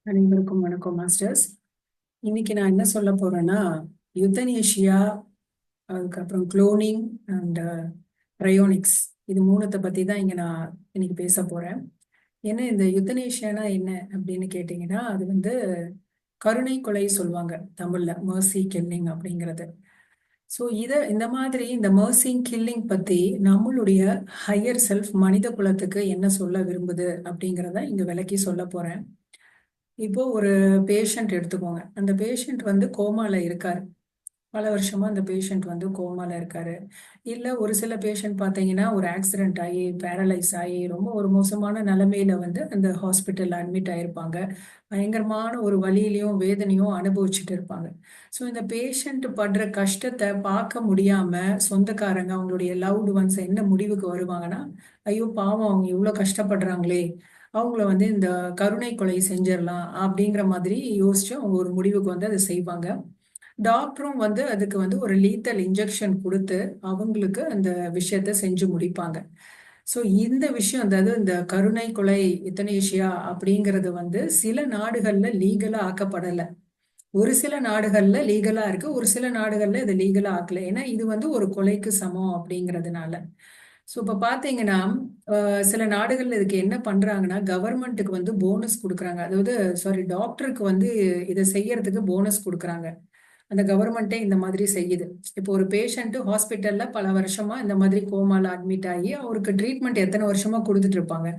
அனைவருக்கும் வணக்கம் மாஸ்டர்ஸ். இன்னைக்கு நான் என்ன சொல்ல போறேன்னா, யுத்தனேஷியா, அதுக்கப்புறம் குளோனிங் அண்ட் ரையோனிக்ஸ், இது மூணுத்தை பத்தி தான் இங்க நான் இன்னைக்கு பேச போறேன். ஏன்னா இந்த யுத்தனேஷியானா என்ன அப்படின்னு கேட்டிங்கன்னா, அது வந்து கருணை கொலை சொல்லுவாங்க தமிழ்ல, மர்சி கில்லிங் அப்படிங்கிறது. ஸோ இந்த மாதிரி இந்த மர்சிங் கில்லிங் பத்தி நம்மளுடைய ஹையர் செல்ஃப் மனித குலத்துக்கு என்ன சொல்ல விரும்புது அப்படிங்கிறத இங்க விளக்கி சொல்ல போறேன். இப்போ ஒரு பேஷண்ட் எடுத்துக்கோங்க. அந்த பேஷண்ட் வந்து கோமால இருக்காரு. பல வருஷமா அந்த பேஷண்ட் வந்து கோமால இருக்காரு. இல்ல ஒரு சில பேஷண்ட் பார்த்தீங்கன்னா ஒரு ஆக்சிடென்ட் ஆகி பேரலைஸ் ஆகி ரொம்ப ஒரு மோசமான நிலைமையில வந்து அந்த ஹாஸ்பிட்டல்ல அட்மிட் ஆயிருப்பாங்க. பயங்கரமான ஒரு வலியிலையும் வேதனையும் அனுபவிச்சுட்டு இருப்பாங்க. ஸோ இந்த பேஷண்ட் படுற கஷ்டத்தை பார்க்க முடியாம சொந்தக்காரங்க அவங்களுடைய லவ்டு ஒன்ஸ் என்ன முடிவுக்கு வருவாங்கன்னா, ஐயோ பாவம் அவங்க இவ்வளோ கஷ்டப்படுறாங்களே, அவங்கள வந்து இந்த கருணை கொலை செஞ்சிடலாம் அப்படிங்கிற மாதிரி யோசிச்சு அவங்க ஒரு முடிவுக்கு வந்து அதை செய்வாங்க. டாக்டரும் வந்து அதுக்கு வந்து ஒரு லீத்தல் இன்ஜெக்ஷன் கொடுத்து அவங்களுக்கு அந்த விஷயத்த செஞ்சு முடிப்பாங்க. ஸோ இந்த விஷயம், அதாவது இந்த கருணை கொலை யுத்தனேஷியா அப்படிங்கிறது வந்து சில நாடுகள்ல லீகலா ஆக்கப்படலை. ஒரு சில நாடுகள்ல லீகலா இருக்கு, ஒரு சில நாடுகள்ல இது லீகலா ஆக்கல. ஏன்னா இது வந்து ஒரு கொலைக்கு சமம் அப்படிங்கிறதுனால. ஸோ இப்ப பாத்தீங்கன்னா, சில நாடுகள்ல இதுக்கு என்ன பண்றாங்கன்னா, கவர்மெண்ட்டுக்கு வந்து போனஸ் கொடுக்குறாங்க. அதாவது சாரி, டாக்டருக்கு வந்து இதை செய்யறதுக்கு போனஸ் கொடுக்குறாங்க. அந்த கவர்மெண்ட்டே இந்த மாதிரி செய்யுது. இப்போ ஒரு பேஷண்ட் ஹாஸ்பிட்டல்ல பல வருஷமா இந்த மாதிரி கோமால அட்மிட் ஆகி அவருக்கு ட்ரீட்மெண்ட் எத்தனை வருஷமா கொடுத்துட்டு இருப்பாங்க.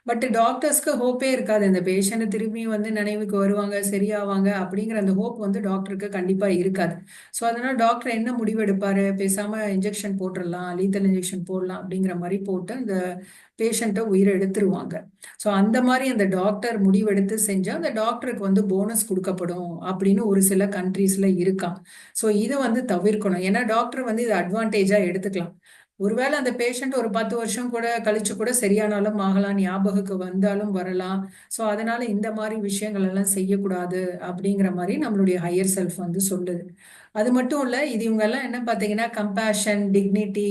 பட் டாக்டர்ஸ்க்கு ஹோப்பே இருக்காது. இந்த பேஷண்ட் திரும்பி வந்து நினைவுக்கு வருவாங்க, சரியாவாங்க அப்படிங்கிற அந்த ஹோப் வந்து டாக்டருக்கு கண்டிப்பா இருக்காது. ஸோ அதனால டாக்டர் என்ன முடிவு எடுப்பாரு, பேசாம இன்ஜெக்ஷன் போட்டுடலாம், லீத்தல் இன்ஜெக்ஷன் போடலாம் அப்படிங்கிற மாதிரி போட்டு அந்த பேஷண்ட்டை உயிரை எடுத்துருவாங்க. ஸோ அந்த மாதிரி அந்த டாக்டர் முடிவெடுத்து செஞ்சா அந்த டாக்டருக்கு வந்து போனஸ் கொடுக்கப்படும் அப்படின்னு ஒரு சில கண்ட்ரீஸ்ல இருக்கான். ஸோ இதை வந்து தவிர்க்கணும். ஏன்னா டாக்டர் வந்து இதை அட்வான்டேஜா எடுத்துக்கலாம். ஒருவேளை அந்த பேஷண்ட் ஒரு 10 வருஷம் கூட கழிச்சு கூட சரியானாலும் ஆகலாம், ஞாபகத்துக்கு வந்தாலும் வரலாம். ஸோ அதனால இந்த மாதிரி விஷயங்கள் எல்லாம் செய்யக்கூடாது அப்படிங்கிற மாதிரி நம்மளுடைய ஹையர் செல்ஃப் வந்து சொல்லுது. அது மட்டும் இல்ல, இது இவங்க எல்லாம் என்ன பார்த்தீங்கன்னா கம்பேஷன், டிக்னிட்டி,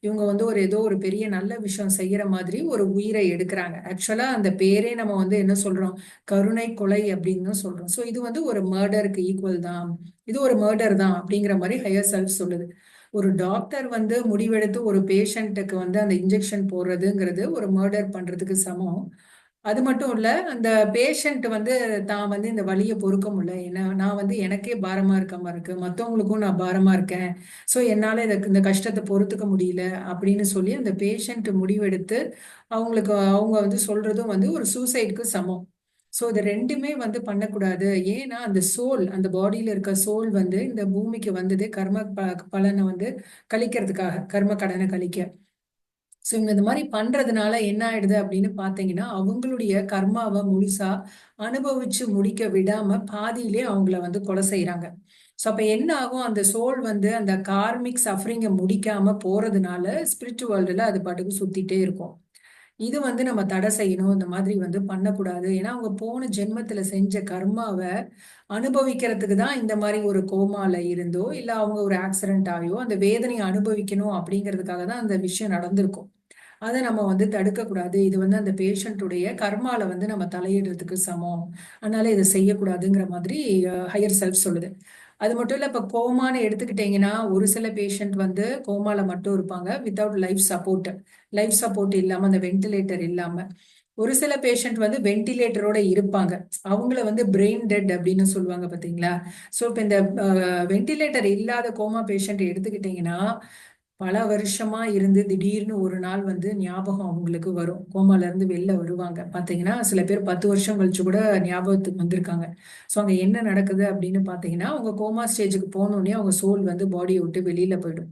இவங்க வந்து ஒரு ஏதோ ஒரு பெரிய நல்ல விஷயம் செய்யற மாதிரி ஒரு உயிரை எடுக்கிறாங்க. ஆக்சுவலா அந்த பேரே நம்ம வந்து என்ன சொல்றோம், கருணை கொலை அப்படின்னு சொல்றோம். ஸோ இது வந்து ஒரு மர்டருக்கு ஈக்குவல் தான், இது ஒரு மர்டர் தான் அப்படிங்கிற மாதிரி ஹையர் செல்ஃப் சொல்லுது. ஒரு டாக்டர் வந்து முடிவெடுத்து ஒரு பேஷண்ட்டுக்கு வந்து அந்த இன்ஜெக்ஷன் போடுறதுங்கிறது ஒரு மர்டர் பண்றதுக்கு சமம். அது மட்டும் இல்ல, அந்த பேஷண்ட் வந்து தான் வந்து இந்த வலியை பொறுக்க முடியல, ஏன்னா நான் வந்து எனக்கே பாரமா இருக்க மாதிரி இருக்கு, மற்றவங்களுக்கும் நான் பாரமா இருக்கேன், ஸோ என்னால இந்த கஷ்டத்தை பொறுத்துக்க முடியல அப்படின்னு சொல்லி அந்த பேஷண்ட் முடிவெடுத்து அவங்களுக்கு அவங்க வந்து சொல்றதும் வந்து ஒரு சூசைடுக்கு சமம். ஸோ இது ரெண்டுமே வந்து பண்ணக்கூடாது. ஏன்னா அந்த சோல், அந்த பாடியில இருக்க சோல் வந்து இந்த பூமிக்கு வந்ததே கர்ம பலனை வந்து கழிக்கிறதுக்காக, கர்ம கடனை கழிக்க. ஸோ இவங்க இந்த மாதிரி பண்றதுனால என்ன ஆயிடுது அப்படின்னு பாத்தீங்கன்னா, அவங்களுடைய கர்மாவை முழுசா அனுபவிச்சு முடிக்க விடாம பாதியிலே அவங்கள வந்து கொலை செய்யறாங்க. ஸோ அப்ப என்ன ஆகும், அந்த சோல் வந்து அந்த கார்மிக் சஃபரிங்கை முடிக்காம போறதுனால ஸ்பிரிட் வேர்ல்டுல அது பாட்டுக்கு சுத்திட்டே இருக்கும். இது வந்து நம்ம தடை செய்யணும், இந்த மாதிரி வந்து பண்ணக்கூடாது. ஏன்னா அவங்க போன ஜென்மத்துல செஞ்ச கர்மாவை அனுபவிக்கிறதுக்கு தான் இந்த மாதிரி ஒரு கோமால இருந்தோ இல்ல அவங்க ஒரு ஆக்சிடென்ட் ஆகியோ அந்த வேதனையை அனுபவிக்கணும் அப்படிங்கிறதுக்காக தான் அந்த விஷயம் நடந்திருக்கும். அதை நம்ம வந்து தடுக்க கூடாது. இது வந்து அந்த பேஷண்ட்டுடைய கர்மால வந்து நம்ம தலையிடுறதுக்கு சமம், அதனால இதை செய்யக்கூடாதுங்கிற மாதிரி ஹையர் செல்ஃப் சொல்லுது. அது மட்டும் இல்ல, இப்ப கோமான்னு எடுத்துக்கிட்டீங்கன்னா ஒரு சில பேஷண்ட் வந்து கோமால மட்டும் இருப்பாங்க, without life support. Life support இல்லாம, அந்த வென்டிலேட்டர் இல்லாம. ஒரு சில பேஷண்ட் வந்து வென்டிலேட்டரோட இருப்பாங்க, அவங்கள வந்து பிரெயின் டெட் அப்படின்னு சொல்லுவாங்க பாத்தீங்களா. ஸோ இப்போ இந்த வென்டிலேட்டர் இல்லாத கோமா பேஷண்ட் எடுத்துக்கிட்டீங்கன்னா, பல வருஷமா இருந்து திடீர்னு ஒரு நாள் வந்து ஞாபகம் அவங்களுக்கு வரும், கோமால இருந்து வெளில வருவாங்க. பாத்தீங்கன்னா சில பேர் 10 வருஷம் கழிச்சு கூட ஞாபகத்துக்கு வந்திருக்காங்க. ஸோ அங்க என்ன நடக்குது அப்படின்னு பாத்தீங்கன்னா, அவங்க கோமா ஸ்டேஜுக்கு போனோடனே அவங்க சோல் வந்து பாடியை விட்டு வெளியில போயிடும்.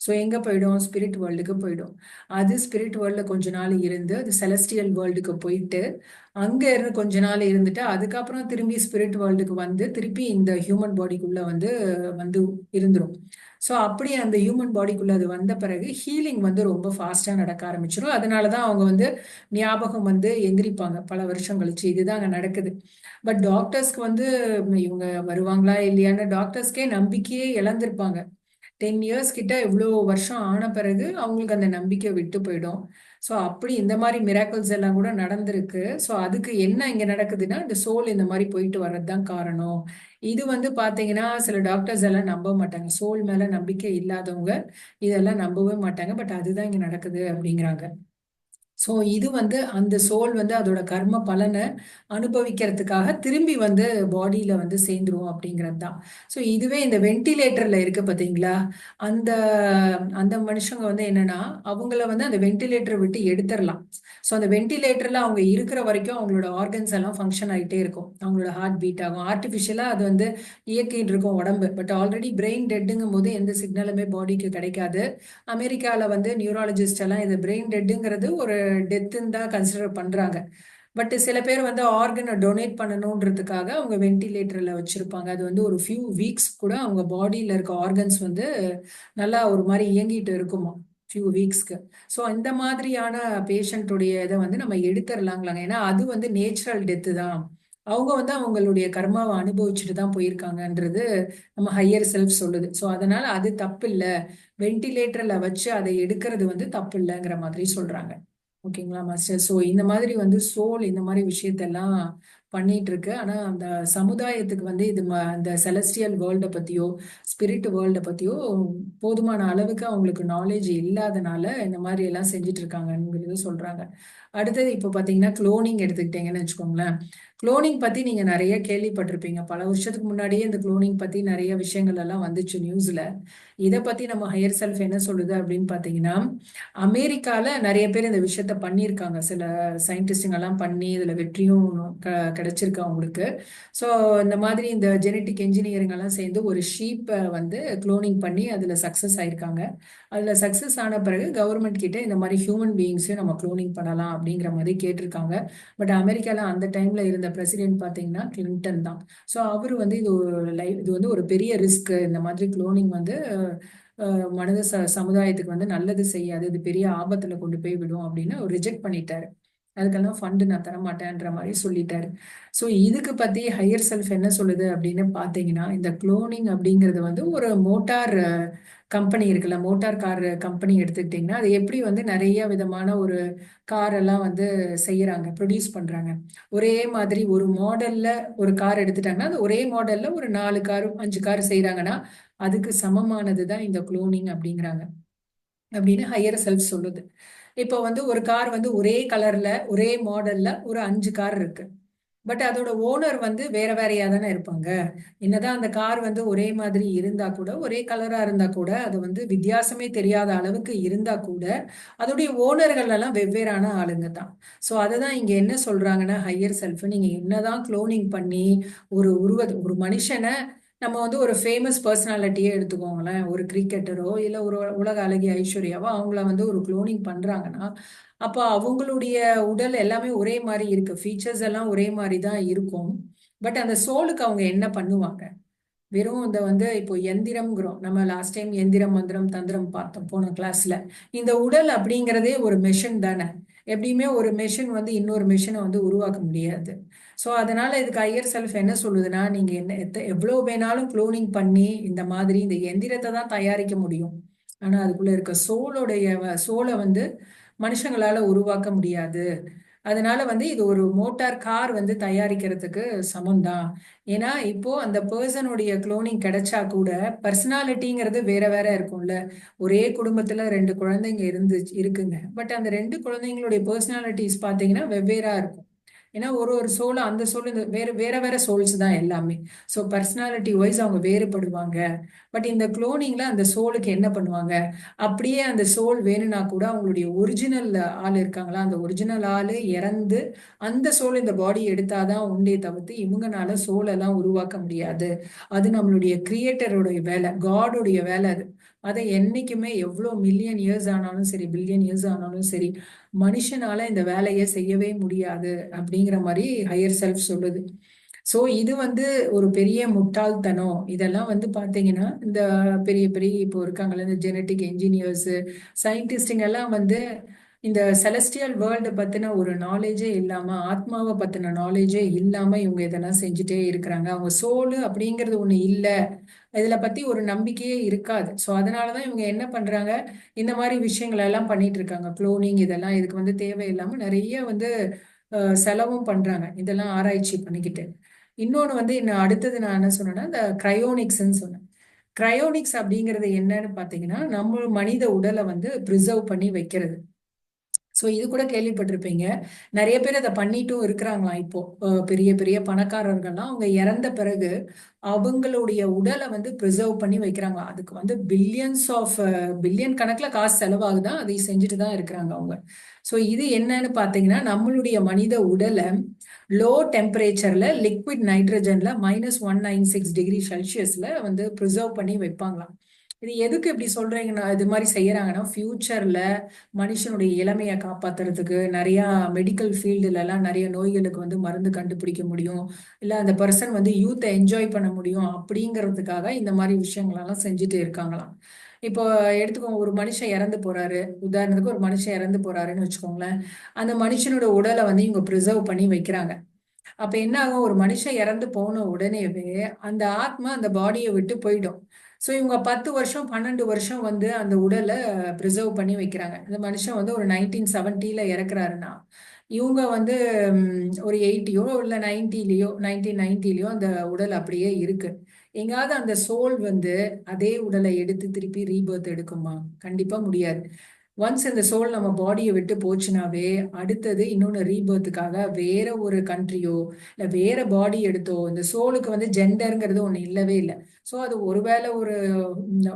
ஸோ எங்க போயிடும், ஸ்பிரிட் வேர்ல்டுக்கு போயிடும். அது ஸ்பிரிட் வேர்ல்ட்ல கொஞ்ச நாள் இருந்து அது செலஸ்டியல் வேர்ல்டுக்கு போயிட்டு அங்க இருந்து கொஞ்ச நாள் இருந்துட்டு அதுக்கப்புறம் திரும்பி ஸ்பிரிட் வேர்ல்டுக்கு வந்து திருப்பி இந்த ஹியூமன் பாடிக்குள்ள வந்து வந்து இருந்துரும். ஸோ அப்படி அந்த ஹியூமன் பாடிக்குள்ள அது வந்த பிறகு ஹீலிங் வந்து ரொம்ப ஃபாஸ்டா நடக்க ஆரம்பிச்சிடும். அதனாலதான் அவங்க வந்து ஞாபகம் வந்து எந்திரிப்பாங்க பல வருஷம் கழிச்சு. இதுதான் அங்க நடக்குது. பட் டாக்டர்ஸ்க்கு வந்து இவங்க வருவாங்களா இல்லையான்னு டாக்டர்ஸ்க்கே நம்பிக்கையே இழந்திருப்பாங்க. 10 இயர்ஸ் கிட்ட இவ்வளோ வருஷம் ஆன பிறகு அவங்களுக்கு அந்த நம்பிக்கை விட்டு போயிடும். ஸோ அப்படி இந்த மாதிரி மிராக்கிள்ஸ் எல்லாம் கூட நடந்திருக்கு. ஸோ அதுக்கு என்ன இங்க நடக்குதுன்னா இந்த சோல் இந்த மாதிரி போயிட்டு வர்றது தான் காரணம். இது வந்து பாத்தீங்கன்னா சில டாக்டர்ஸ் எல்லாம் நம்ப மாட்டாங்க. சோல் மேல நம்பிக்கை இல்லாதவங்க இதெல்லாம் நம்பவே மாட்டாங்க. பட் அதுதான் இங்க நடக்குது அப்படிங்கிறாங்க. ஸோ இது வந்து அந்த சோல் வந்து அதோட கர்ம பலனை அனுபவிக்கிறதுக்காக திரும்பி வந்து பாடியில வந்து சேர்ந்துரும் அப்படிங்கிறது தான். ஸோ இதுவே இந்த வென்டிலேட்டர்ல இருக்கு பாத்தீங்களா, அந்த அந்த மனுஷங்க வந்து என்னன்னா அவங்கள வந்து அந்த வென்டிலேட்டரை விட்டு எடுத்துடலாம். ஸோ அந்த வென்டிலேட்டர்ல அவங்க இருக்கிற வரைக்கும் அவங்களோட ஆர்கன்ஸ் எல்லாம் ஃபங்க்ஷன் ஆகிட்டே இருக்கும். அவங்களோட ஹார்ட் பீட் ஆகும். ஆர்டிஃபிஷியலா அது வந்து இயக்கிட்டு இருக்கும் உடம்பு. பட் ஆல்ரெடி பிரெயின் டெட்டுங்கும் போது எந்த சிக்னலுமே பாடிக்கு கிடைக்காது. அமெரிக்கால வந்து நியூராலஜிஸ்ட் எல்லாம் இது பிரெயின் டெட்டுங்கிறது ஒரு டெத்துன்னு தான் கன்சிடர் பண்றாங்க. பட் சில பேர் வந்து ஆர்கனை டொனேட் பண்ணணுன்றதுக்காக அவங்க வென்டிலேட்டர்ல வச்சிருப்பாங்க. அது வந்து ஒரு ஃபியூ வீக்ஸ் கூட அவங்க பாடியில இருக்க ஆர்கன்ஸ் வந்து நல்லா ஒரு மாதிரி இயங்கிட்டு இருக்குமா ஃபியூ வீக்ஸ்க்கு. ஸோ இந்த மாதிரியான பேஷண்ட்டுடைய இதை வந்து நம்ம எடுத்துடலாங்களாங்க. ஏன்னா அது வந்து நேச்சுரல் டெத்து தான். அவங்க வந்து அவங்களுடைய கர்மாவை அனுபவிச்சுட்டு தான் போயிருக்காங்கன்றது நம்ம ஹையர் செல்ஃப் சொல்லுது. ஸோ அதனால அது தப்பு இல்லை. வென்டிலேட்டர்ல வச்சு அதை எடுக்கிறது வந்து தப்பு இல்லைங்கிற மாதிரி சொல்றாங்க. ஓகேங்களா மாஸ்டர்? ஸோ இந்த மாதிரி வந்து சோல் இந்த மாதிரி விஷயத்தெல்லாம் பண்ணிட்டு இருக்கு. ஆனா அந்த சமுதாயத்துக்கு வந்து இது இந்த செலஸ்டியல் வேர்ல்டை பத்தியோ ஸ்பிரிட் வேர்ல்டை பத்தியோ போதுமான அளவுக்கு அவங்களுக்கு நாலேஜ் இல்லாதனால இந்த மாதிரி எல்லாம் செஞ்சுட்டு இருக்காங்கங்கிறது சொல்றாங்க. அடுத்தது இப்போ பாத்தீங்கன்னா குளோனிங் எடுத்துக்கிட்டீங்கன்னு வச்சுக்கோங்களேன். குளோனிங் பத்தி நீங்க நிறைய கேள்விப்பட்டிருப்பீங்க. பல வருஷத்துக்கு முன்னாடியே இந்த குளோனிங் பத்தி நிறைய விஷயங்கள் எல்லாம் வந்துச்சு நியூஸ்ல. இதை பத்தி நம்ம ஹையர் செல்ஃப் என்ன சொல்லுது அப்படின்னு பாத்தீங்கன்னா, அமெரிக்கால நிறைய பேர் இந்த விஷயத்த பண்ணியிருக்காங்க. சில சயின்டிஸ்டுங்க எல்லாம் பண்ணி இதுல வெற்றியும் கிடைச்சிருக்கு அவங்களுக்கு. ஸோ இந்த மாதிரி இந்த ஜெனட்டிக் இன்ஜினியரிங் எல்லாம் சேர்ந்து ஒரு ஷீப்பை வந்து குளோனிங் பண்ணி அதுல சக்சஸ் ஆயிருக்காங்க. அதுல சக்சஸ் ஆன பிறகு கவர்மெண்ட் கிட்ட இந்த மாதிரி ஹியூமன் பீயிங்ஸையும் நம்ம குளோனிங் பண்ணலாம் அப்படிங்கிற மாதிரி கேட்டிருக்காங்க. பட் அமெரிக்கால அந்த டைம்ல இருந்த பிரசிடென்ட் பாத்தீங்கன்னா கிளின்டன் தான். ஸோ அவர் வந்து இது வந்து ஒரு பெரிய ரிஸ்க். இந்த மாதிரி குளோனிங் வந்து மனித சமுதாயத்துக்கு வந்து நல்லது செய்யாது. இது பெரிய ஆபத்துல கொண்டு போய் விடும் அப்படின்னு அவர் ரிஜெக்ட் பண்ணிட்டாரு. அதுக்கெல்லாம் ஃபண்டு நான் தர மாட்டேன்ற மாதிரி சொல்லிட்டாரு. ஸோ இதுக்கு பத்தி ஹையர் செல்ஃப் என்ன சொல்லுது அப்படின்னு பாத்தீங்கன்னா, இந்த குளோனிங் அப்படிங்கிறது வந்து ஒரு மோட்டார் கம்பெனி இருக்குல்ல, மோட்டார் கார் கம்பெனி எடுத்துக்கிட்டிங்கன்னா அது எப்படி வந்து நிறைய விதமான ஒரு கார் எல்லாம் வந்து செய்யறாங்க, ப்ரொடியூஸ் பண்றாங்க. ஒரே மாதிரி ஒரு மாடல்ல ஒரு கார் எடுத்துட்டாங்கன்னா அது ஒரே மாடல்ல ஒரு 4 கார் 5 கார் செய்யறாங்கன்னா அதுக்கு சமமானது தான் இந்த குளோனிங் அப்படிங்கிறாங்க அப்படின்னு ஹையர் செல்ஃப் சொல்லுது. இப்போ வந்து ஒரு கார் வந்து ஒரே கலர்ல ஒரே மாடல்ல ஒரு 5 கார் இருக்கு. பட் அதோட ஓனர் வந்து வேற வேறையா தானே இருப்பாங்க. என்னதான் அந்த கார் வந்து ஒரே மாதிரி இருந்தா கூட, ஒரே கலரா இருந்தா கூட, அது வந்து வித்தியாசமே தெரியாத அளவுக்கு இருந்தா கூட அதோடைய ஓனர்கள் எல்லாம் வெவ்வேறான ஆளுங்க தான். ஸோ அதுதான் இங்க என்ன சொல்றாங்கன்னா ஹையர் செல்ஃப், நீங்க என்னதான் குளோனிங் பண்ணி ஒரு மனுஷனை நம்ம வந்து ஒரு ஃபேமஸ் பர்சனாலிட்டியே எடுத்துக்கோங்களேன், ஒரு கிரிக்கெட்டரோ இல்ல ஒரு உலக அழகி ஐஸ்வர்யாவோ அவங்கள வந்து ஒரு குளோனிங் பண்றாங்கன்னா அப்ப அவங்களுடைய உடல் எல்லாமே ஒரே மாதிரி இருக்கு, ஃபீச்சர்ஸ் எல்லாம் ஒரே மாதிரி தான் இருக்கும். பட் அந்த சோலுக்கு அவங்க என்ன பண்ணுவாங்க? வெறும் இந்த வந்து இப்போ எந்திரம்ங்கிறோம். நம்ம லாஸ்ட் டைம் எந்திரம் மந்திரம் தந்திரம் பார்த்தோம் போன கிளாஸ்ல. இந்த உடல் அப்படிங்கிறதே ஒரு மெஷின் தானே. எப்படியுமே ஒரு மெஷின் வந்து இன்னொரு மெஷினை வந்து உருவாக்க முடியாது. ஸோ அதனால இதுக்கு ஹையர் செல்ஃப் என்ன சொல்லுதுன்னா, நீங்க என்ன எவ்வளவு வேணாலும் குளோனிங் பண்ணி இந்த மாதிரி இந்த எந்திரத்தை தான் தயாரிக்க முடியும். ஆனா அதுக்குள்ள இருக்க சோலை வந்து மனுஷங்களால உருவாக்க முடியாது. அதனால வந்து இது ஒரு மோட்டார் கார் வந்து தயாரிக்கிறதுக்கு சமம் தான். ஏன்னா இப்போ அந்த பர்சனுடைய குளோனிங் கிடைச்சா கூட பர்சனாலிட்டிங்கிறது வேற வேற இருக்கும்ல. ஒரே குடும்பத்துல 2 குழந்தைங்க இருக்குங்க. பட் அந்த 2 குழந்தைங்களுடைய பர்சனாலிட்டிஸ் பாத்தீங்கன்னா வெவ்வேறா இருக்கும். ஏன்னா ஒரு ஒரு சோல் அந்த சோல் இந்த வேற வேற வேற சோல்ஸ் தான் எல்லாமே. ஸோ பர்சனாலிட்டி வைஸ் அவங்க வேறுபடுவாங்க. பட் இந்த குளோனிங்ல அந்த சோலுக்கு என்ன பண்ணுவாங்க, அப்படியே அந்த சோல் வேணும்னா கூட அவங்களுடைய ஒரிஜினல் ஆள் இருக்காங்களா, அந்த ஒரிஜினல் ஆளு இறந்து அந்த சோல் இந்த பாடி எடுத்தாதான் உண்டே தவிர்த்து இவங்கனால சோல் எல்லாம் உருவாக்க முடியாது. அது நம்மளுடைய கிரியேட்டருடைய வேலை, காடுடைய வேலை அது. அதை என்னைக்குமே எவ்வளோ மில்லியன் இயர்ஸ் ஆனாலும் சரி, பில்லியன் இயர்ஸ் ஆனாலும் சரி, மனுஷனால இந்த வேலையை செய்யவே முடியாது அப்படிங்கிற மாதிரி ஹையர் செல்ஃப் சொல்லுது. சோ இது வந்து ஒரு பெரிய முட்டாள்தனம். இதெல்லாம் வந்து பாத்தீங்கன்னா இந்த பெரிய பெரிய இப்போ இருக்காங்கல்ல இந்த ஜெனட்டிக் என்ஜினியர்ஸ், சயின்டிஸ்டுங்க எல்லாம் வந்து இந்த செலஸ்டியல் வேர்ல்டு பத்தின ஒரு நாலேஜே இல்லாம, ஆத்மாவை பத்தின நாலேஜே இல்லாம இவங்க இதெல்லாம் செஞ்சுட்டே இருக்கிறாங்க. அவங்க சோலு அப்படிங்கிறது ஒண்ணு இல்ல, இதுல பத்தி ஒரு நம்பிக்கையே இருக்காது. ஸோ அதனாலதான் இவங்க என்ன பண்றாங்க, இந்த மாதிரி விஷயங்கள் எல்லாம் பண்ணிட்டு இருக்காங்க. குளோனிங் இதெல்லாம் இதுக்கு வந்து தேவையில்லாம நிறைய வந்து செலவும் பண்றாங்க, இதெல்லாம் ஆராய்ச்சி பண்ணிக்கிட்டு. இன்னொன்னு வந்து இன்னும் அடுத்தது நான் என்ன சொன்னேன்னா, இந்த கிரையோனிக்ஸ்ன்னு சொன்னேன். கிரையோனிக்ஸ் அப்படிங்கிறது என்னன்னு பாத்தீங்கன்னா, நம்ம மனித உடலை வந்து ப்ரிசர்வ் பண்ணி வைக்கிறது. ஸோ இது கூட கேள்விப்பட்டிருப்பீங்க. நிறைய பேர் அதை பண்ணிட்டும் இருக்கிறாங்களாம் இப்போ. பெரிய பெரிய பணக்காரர்கள்லாம் அவங்க இறந்த பிறகு அவங்களுடைய உடலை வந்து ப்ரிசர்வ் பண்ணி வைக்கிறாங்க. அதுக்கு வந்து பில்லியன் கணக்கில் காசு செலவாகுதான், அதை செஞ்சுட்டு தான் இருக்கிறாங்க அவங்க. ஸோ இது என்னன்னு பார்த்தீங்கன்னா, நம்மளுடைய மனித உடலை லோ டெம்பரேச்சர்ல லிக்விட் நைட்ரஜன்ல -196 டிகிரி செல்சியஸ்ல வந்து ப்ரிசர்வ் பண்ணி வைப்பாங்களாம். இது எதுக்கு இப்படி சொல்றீங்கன்னா, இது மாதிரி செய்யறாங்கன்னா, ஃபியூச்சர்ல மனுஷனுடைய இளமையை காப்பாத்துறதுக்கு, நிறைய மெடிக்கல் ஃபீல்டுல எல்லாம் நிறைய நோய்களுக்கு வந்து மருந்து கண்டுபிடிக்க முடியும், இல்ல அந்த பர்சன் வந்து யூத்தை என்ஜாய் பண்ண முடியும் அப்படிங்கிறதுக்காக இந்த மாதிரி விஷயங்களெல்லாம் செஞ்சுட்டு இருக்காங்களாம். இப்போ எடுத்துக்கோங்க, ஒரு மனுஷன் இறந்து போறாரு, உதாரணத்துக்கு ஒரு மனுஷன் இறந்து போறாருன்னு வச்சுக்கோங்களேன். அந்த மனுஷனோட உடலை வந்து இவங்க ப்ரிசர்வ் பண்ணி வைக்கிறாங்க. அப்ப என்ன ஆகும், ஒரு மனுஷன் இறந்து போன உடனேவே அந்த ஆத்மா அந்த பாடியை விட்டு போயிடும். ஸோ இவங்க 10 வருஷம் 12 வருஷம் வந்து அந்த உடலை ப்ரிசர்வ் பண்ணி வைக்கிறாங்க. இந்த மனுஷன் வந்து ஒரு 1970ல இறக்குறாருன்னா, இவங்க வந்து ஒரு 80யோ இல்ல 1990லையோ அந்த உடல் அப்படியே இருக்கு. எங்காவது அந்த சோல் வந்து அதே உடலை எடுத்து திருப்பி ரீபர்த் எடுக்குமா? கண்டிப்பா முடியாது. ஒன்ஸ் இந்த சோல் நம்ம பாடியை விட்டு போச்சுனாவே அடுத்தது இன்னொன்று ரீபர்த்துக்காக வேற ஒரு கண்ட்ரியோ இல்லை வேற பாடி எடுத்தோ, இந்த சோலுக்கு வந்து ஜெண்டருங்கிறது ஒன்று இல்லவே இல்லை. ஸோ அது ஒருவேளை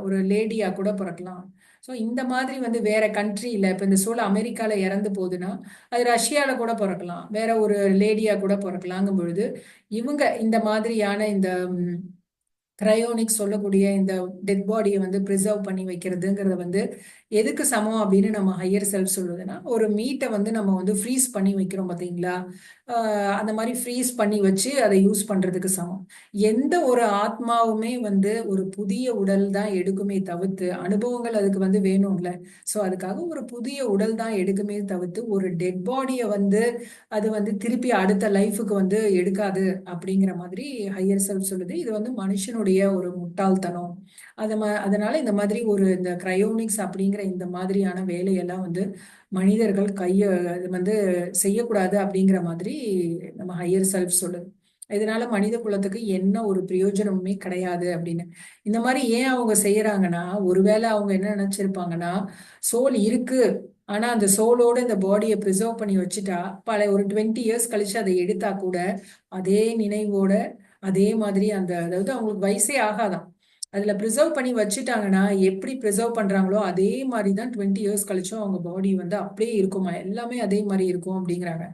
ஒரு லேடியா கூட பிறக்கலாம். ஸோ இந்த மாதிரி வந்து வேற கண்ட்ரியில இப்போ இந்த சோல் அமெரிக்கால இறந்து போகுதுன்னா அது ரஷ்யால கூட பிறக்கலாம், வேற ஒரு லேடியா கூட பிறக்கலாங்கும் பொழுது இவங்க இந்த மாதிரியான இந்த கிரையோனிக்ஸ் சொல்லக்கூடிய இந்த டெட் பாடியை வந்து ப்ரிசர்வ் பண்ணி வைக்கிறதுங்கிறத வந்து எதுக்கு சமம் அப்படின்னு நம்ம ஹையர் செல்ஃப் சொல்லுதுன்னா, ஒரு மீட்டை வந்து நம்ம வந்து ஃப்ரீஸ் பண்ணி வைக்கிறோம் பார்த்தீங்களா, அந்த மாதிரி ஃப்ரீஸ் பண்ணி வச்சு அதை யூஸ் பண்றதுக்கு சமம். எந்த ஒரு ஆத்மாவுமே வந்து ஒரு புதிய உடல் தான் எடுக்குமே தவிர்த்து, அனுபவங்கள் அதுக்கு வந்து வேணும்ல. ஸோ அதுக்காக ஒரு புதிய உடல் தான் எடுக்குமே தவிர்த்து ஒரு டெட் பாடியை வந்து அது வந்து திருப்பி அடுத்த லைஃபுக்கு வந்து எடுக்காது அப்படிங்கிற மாதிரி ஹையர் செல்ஃப் சொல்லுது. இது வந்து மனுஷனுடைய ஒரு முட்டாள்தனம். அதனால இந்த மாதிரி இந்த கிரையோனிக்ஸ் அப்படிங்கிற இந்த மாதிரியான வேலையெல்லாம் வந்து மனிதர்கள் அது வந்து செய்யக்கூடாது அப்படிங்கிற மாதிரி நம்ம ஹையர் செல்ஃப் சொல்லுது. இதனால மனித குலத்துக்கு என்ன ஒரு பிரயோஜனமுமே கிடையாது அப்படின்னு. இந்த மாதிரி ஏன் அவங்க செய்யறாங்கன்னா, ஒருவேளை அவங்க என்ன நினைச்சிருப்பாங்கன்னா, சோல் இருக்கு, ஆனா அந்த சோலோட இந்த பாடியை ப்ரிசர்வ் பண்ணி வச்சுட்டா ஒரு 20 இயர்ஸ் கழிச்சு அதை எடுத்தா கூட அதே நினைவோட அதே மாதிரி அதாவது அவங்களுக்கு வயசே ஆகாதான். அதுல ப்ரிசர்வ் பண்ணி வச்சுட்டாங்கன்னா எப்படி ப்ரிசர்வ் பண்றாங்களோ அதே மாதிரி தான் 20 இயர்ஸ் கழிச்சும் அவங்க பாடி வந்து அப்படியே இருக்குமா, எல்லாமே அதே மாதிரி இருக்கும் அப்படிங்கிறாங்க.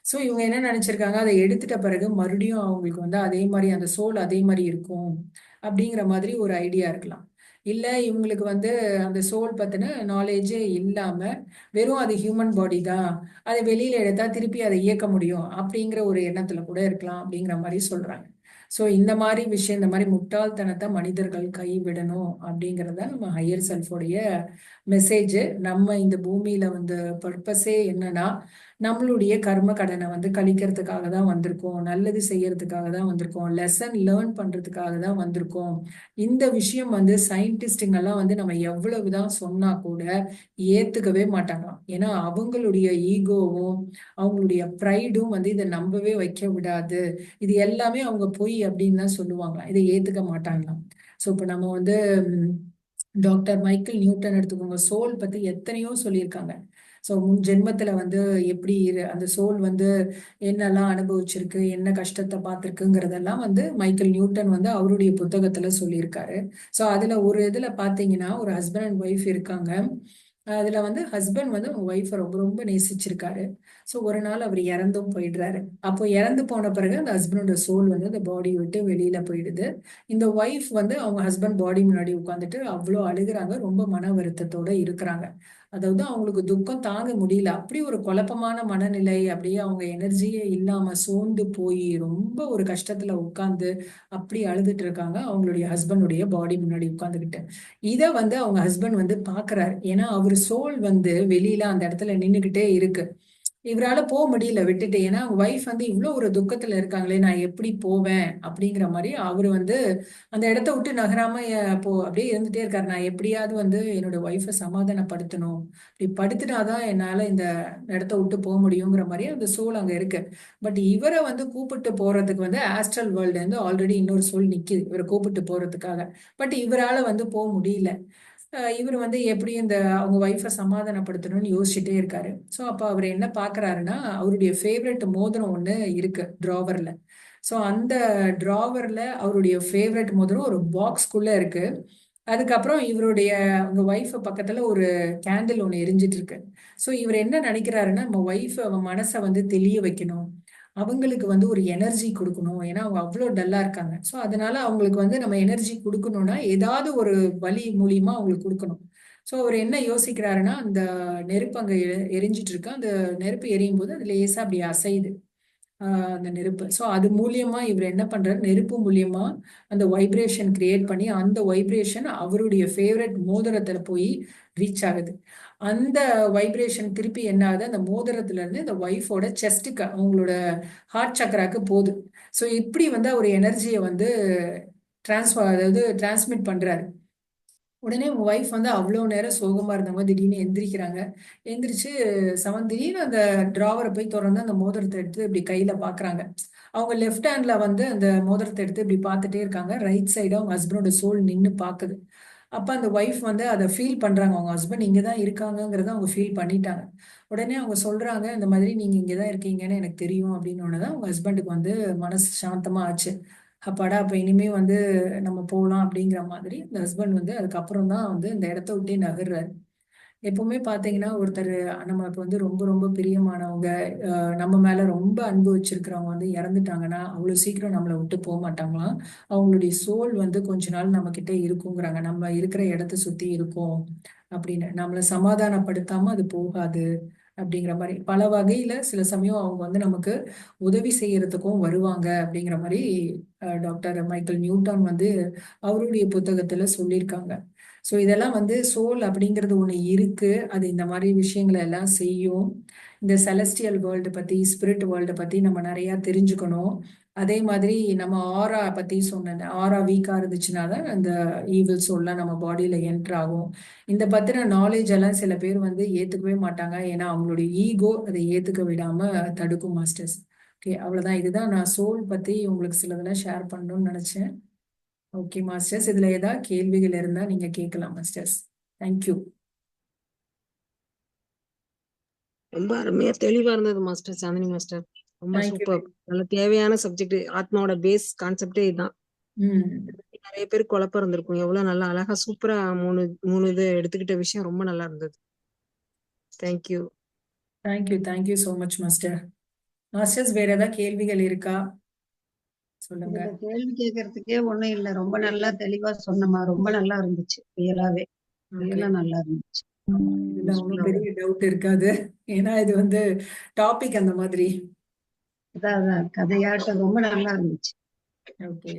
ஸோ இவங்க என்ன நினைச்சிருக்காங்க, அதை எடுத்துட்ட பிறகு மறுபடியும் அவங்களுக்கு வந்து அதே மாதிரி அந்த சோல் அதே மாதிரி இருக்கும் அப்படிங்கிற மாதிரி ஒரு ஐடியா இருக்கலாம். இல்ல இவங்களுக்கு வந்து அந்த சோல் பத்தின நாலேஜே இல்லாம வெறும் அது ஹியூமன் பாடி தான், அதை வெளியில எடுத்தா திருப்பி அதை இயக்க முடியும் அப்படிங்கிற ஒரு எண்ணத்துல கூட இருக்கலாம் அப்படிங்கிற மாதிரி சொல்றாங்க. ஸோ இந்த மாதிரி விஷயம், இந்த மாதிரி முட்டாள்தனத்தை மனிதர்கள் கைவிடணும் அப்படிங்கிறத நம்ம ஹையர் செல்ஃபோடைய மெசேஜ். நம்ம இந்த பூமியில வந்து பர்பஸே என்னன்னா, நம்மளுடைய கர்ம கடனை வந்து கழிக்கிறதுக்காக தான் வந்திருக்கோம், நல்லது செய்யறதுக்காக தான் வந்திருக்கோம், லெசன் லேர்ன் பண்றதுக்காக தான் வந்திருக்கோம். இந்த விஷயம் வந்து சயின்டிஸ்டுங்கெல்லாம் வந்து நம்ம எவ்வளவுதான் சொன்னா கூட ஏத்துக்கவே மாட்டாங்களாம். ஏன்னா அவங்களுடைய ஈகோவும் அவங்களுடைய ப்ரைடும் வந்து இதை நம்பவே வைக்க விடாது. இது எல்லாமே அவங்க பொய் அப்படின்னு தான் சொல்லுவாங்களாம், இதை ஏத்துக்க மாட்டாங்களாம். ஸோ இப்போ நம்ம வந்து டாக்டர் மைக்கேல் நியூட்டன் எடுத்துக்கோங்க, சோல் பத்தி எத்தனையோ சொல்லியிருக்காங்க. ஸோ முன் ஜென்மத்துல வந்து எப்படி அந்த சோல் வந்து என்னெல்லாம் அனுபவிச்சிருக்கு, என்ன கஷ்டத்தை பார்த்துருக்குங்கிறதெல்லாம் வந்து மைக்கேல் நியூட்டன் வந்து அவருடைய புத்தகத்துல சொல்லியிருக்காரு. ஸோ அதுல ஒரு இதுல பாத்தீங்கன்னா, ஒரு ஹஸ்பண்ட் அண்ட் ஒய்ஃப் இருக்காங்க. அதுல வந்து ஹஸ்பண்ட் வந்து அவங்க ஒய்ஃபை ரொம்ப ரொம்ப நேசிச்சிருக்காரு. ஸோ ஒரு நாள் அவர் இறந்தும் போயிடுறாரு. அப்போ இறந்து போன பிறகு அந்த ஹஸ்பண்டோட சோல் வந்து அந்த பாடி விட்டு வெளியில போயிடுது. இந்த ஒய்ஃப் வந்து அவங்க ஹஸ்பண்ட் பாடி முன்னாடி உட்காந்துட்டு அவ்வளோ அழுகுறாங்க, ரொம்ப மன வருத்தத்தோட இருக்கிறாங்க. அதாவது அவங்களுக்கு துக்கம் தாங்க முடியல. அப்படி ஒரு குழப்பமான மனநிலை, அப்படியே அவங்க எனர்ஜியே இல்லாம சோர்ந்து போய் ரொம்ப ஒரு கஷ்டத்துல உட்கார்ந்து அப்படி அழுதுட்டு இருக்காங்க அவங்களுடைய ஹஸ்பண்டுடைய பாடி முன்னாடி உட்கார்ந்துகிட்டு. இத வந்து அவங்க ஹஸ்பண்ட் வந்து பாக்குறாரு. ஏன்னா அவர் சோல் வந்து வெளியில அந்த இடத்துல நின்னுகிட்டே இருக்கு. இவரால போ முடியல விட்டுட்டு. ஏன்னா ஒய்ஃப் வந்து இவ்ளோ ஒரு துக்கத்துல இருக்காங்களே, நான் எப்படி போவேன் அப்படிங்கிற மாதிரி அவரு வந்து அந்த இடத்த விட்டு நகராம அப்படியே இருந்துட்டே இருக்காரு. நான் எப்படியாவது வந்து என்னோட ஒய்ஃபை சமாதானப்படுத்தணும், இப்படி படுத்துனாதான் என்னால இந்த இடத்த விட்டு போக முடியுங்கிற மாதிரி அந்த சோல் அங்க இருக்கு. பட் இவரை வந்து கூப்பிட்டு போறதுக்கு வந்து ஆஸ்ட்ரல் வேர்ல்டு வந்து ஆல்ரெடி இன்னொரு சோல் நிக்குது இவரை கூப்பிட்டு போறதுக்காக. பட் இவரால வந்து போக முடியல. இவர் வந்து எப்படி இந்த அவங்க ஒய்ஃபை சமாதானப்படுத்தணும்னு யோசிச்சுட்டே இருக்காரு. ஸோ அப்போ அவர் என்ன பார்க்கறாருன்னா, அவருடைய ஃபேவரட் மோதிரம் ஒன்று இருக்கு டிராவர்ல. ஸோ அந்த டிராவர்ல அவருடைய ஃபேவரட் மோதிரம் ஒரு பாக்ஸ்குள்ள இருக்கு. அதுக்கப்புறம் இவருடைய அவங்க ஒய்ஃப் பக்கத்துல ஒரு கேண்டில் ஒன்று எரிஞ்சிட்டு இருக்கு. ஸோ இவர் என்ன நினைக்கிறாருன்னா, நம்ம ஒய்ஃப் அவன் மனசை வந்து தெளிய வைக்கணும், அவங்களுக்கு வந்து ஒரு எனர்ஜி கொடுக்கணும். ஏன்னா அவங்க அவ்வளோ டல்லா இருக்காங்க. ஸோ அதனால அவங்களுக்கு வந்து நம்ம எனர்ஜி கொடுக்கணும்னா ஏதாவது ஒரு வழி மூலியமா அவங்களுக்கு கொடுக்கணும். ஸோ அவர் என்ன யோசிக்கிறாருன்னா, அந்த நெருப்பு அங்க எரிஞ்சிட்டு இருக்கு. அந்த நெருப்பு எரியும் போது அது லேசா அப்படி அசையுது. அந்த நெருப்பு. ஸோ அது மூலியமா இவர் என்ன பண்றாரு, நெருப்பு மூலியமா அந்த வைப்ரேஷன் கிரியேட் பண்ணி அந்த வைப்ரேஷன் அவருடைய ஃபேவரட் மோதிரத்துல போய் ரீச் ஆகுது. அந்த வைப்ரேஷன் திருப்பி என்ன ஆகுது, அந்த மோதிரத்துல இருந்து இந்த ஒய்ஃபோட செஸ்டுக்கு அவங்களோட ஹார்ட் சக்கராக்கு போகுது. ஸோ இப்படி வந்து அவர் எனர்ஜியை வந்து அதாவது டிரான்ஸ்மிட் பண்றாரு. உடனே உங்க ஒய்ஃப் வந்து அவ்வளோ நேரம் சோகமா இருந்தவங்க திடீர்னு எந்திரிக்கிறாங்க. எந்திரிச்சு திடீர்னு அந்த டிராவரை போய் திறந்து அந்த மோதிரத்தை எடுத்து இப்படி கையில பாக்குறாங்க. அவங்க லெஃப்ட் ஹேண்ட்ல வந்து அந்த மோதிரத்தை எடுத்து இப்படி பார்த்துட்டே இருக்காங்க. ரைட் சைடு அவங்க ஹஸ்பண்டோட சோல் நின்னு பாக்குது. அப்ப அந்த ஒய்ஃப் வந்து அதை ஃபீல் பண்றாங்க. அவங்க ஹஸ்பண்ட் இங்கதான் இருக்காங்கங்கிறத அவங்க ஃபீல் பண்ணிட்டாங்க. உடனே அவங்க சொல்றாங்க, இந்த மாதிரி நீங்க இங்கதான் இருக்கீங்கன்னு எனக்கு தெரியும் அப்படின்னு. உடனே அவங்க ஹஸ்பண்டுக்கு வந்து மனசு சாந்தமா ஆச்சு. அப்பாடா, அப்ப இனிமே வந்து நம்ம போகலாம் அப்படிங்கிற மாதிரி இந்த ஹஸ்பண்ட் வந்து அதுக்கப்புறம் தான் வந்து இந்த இடத்த விட்டே நகர்றாரு. எப்பவுமே பாத்தீங்கன்னா ஒருத்தர் நமக்கு வந்து ரொம்ப ரொம்ப பிரியமானவங்க, நம்ம மேல ரொம்ப அன்பு வச்சிருக்கிறவங்க வந்து இறந்துட்டாங்கன்னா அவ்வளவு சீக்கிரம் நம்மளை விட்டு போக மாட்டாங்களாம். அவங்களுடைய சோல் வந்து கொஞ்ச நாள் நம்ம கிட்ட இருக்குங்கிறாங்க, நம்ம இருக்கிற இடத்த சுத்தி இருக்கும் அப்படின்னு. நம்மளை சமாதானப்படுத்தாம அது போகாது அப்படிங்கிற மாதிரி பல வகையில சில சமயம் அவங்க வந்து நமக்கு உதவி செய்யறதுக்கும் வருவாங்க அப்படிங்கிற மாதிரி டாக்டர் மைக்கேல் நியூட்டன் வந்து அவருடைய புத்தகத்துல சொல்லியிருக்காங்க. ஸோ இதெல்லாம் வந்து சோல் அப்படிங்கிறது ஒன்று இருக்கு. அது இந்த மாதிரி விஷயங்களை எல்லாம் செய்யும். இந்த செலஸ்டியல் வேர்ல்டு பத்தி, ஸ்பிரிட் வேர்ல்டு பத்தி நம்ம நிறைய தெரிஞ்சுக்கணும். அதே மாதிரி நம்ம ஆரா பத்தி சொன்னேன். ஆரா வீக்கா இருந்துச்சுன்னா தான் அந்த ஈவில் சோல்லாம் நம்ம பாடியில என்டர் ஆகும். இந்த பத்தின நாலேஜ் எல்லாம் சில பேர் வந்து ஏத்துக்கவே மாட்டாங்க. ஏன்னா அவங்களுடைய ஈகோ அதை ஏத்துக்க விடாம தடுக்கும் மாஸ்டர்ஸ். ஓகே, அவ்வளவுதான். இதுதான் நான் சோல் பத்தி உங்களுக்கு சிலதெல்லாம் ஷேர் பண்ணணும்னு நினைச்சேன். ஓகே மாஸ்டர்ஸ், இதுல ஏதாவது கேள்விகள் இருந்தா நீங்க கேட்கலாம் மாஸ்டர்ஸ். தேங்க்யூ. ரொம்ப அருமையா தெளிவா இருந்தது மாஸ்டர், சாந்தினி மாஸ்டர். ரொம்ப தேங்க்யூ. சூப்பர். நல்ல தேவையான சப்ஜெக்ட். ஆத்மாவோட பேஸ் கான்செப்டே இதுதான். நிறைய பேருக்கு குழப்பம் இருந்திருக்கும். எவ்வளவு நல்லா அழகா சூப்பரா மூணு மூணு இது எடுத்துக்கிட்ட விஷயம் ரொம்ப நல்லா இருந்தது. Thank you. Thank you. Thank you so much master. Masters, வேற ஏதாவது கேள்விகள் இருக்கா சொல்லுங்க. இதுல கேள்வி கேட்கறதுக்கே ஒண்ணும் இல்ல. ரொம்ப நல்லா தெளிவா சொன்னமா, ரொம்ப நல்லா இருந்துச்சு. ரியலாவே ஓகே. ரியலா நல்லா இருந்துச்சு. இதுல ஒன்றும் பெரிய டவுட் இருக்காது. ஏன்னா இது வந்து டாபிக் அந்த மாதிரி. அதான் கதையாட்டம் ரொம்ப நல்லா இருந்துச்சு. ஓகே.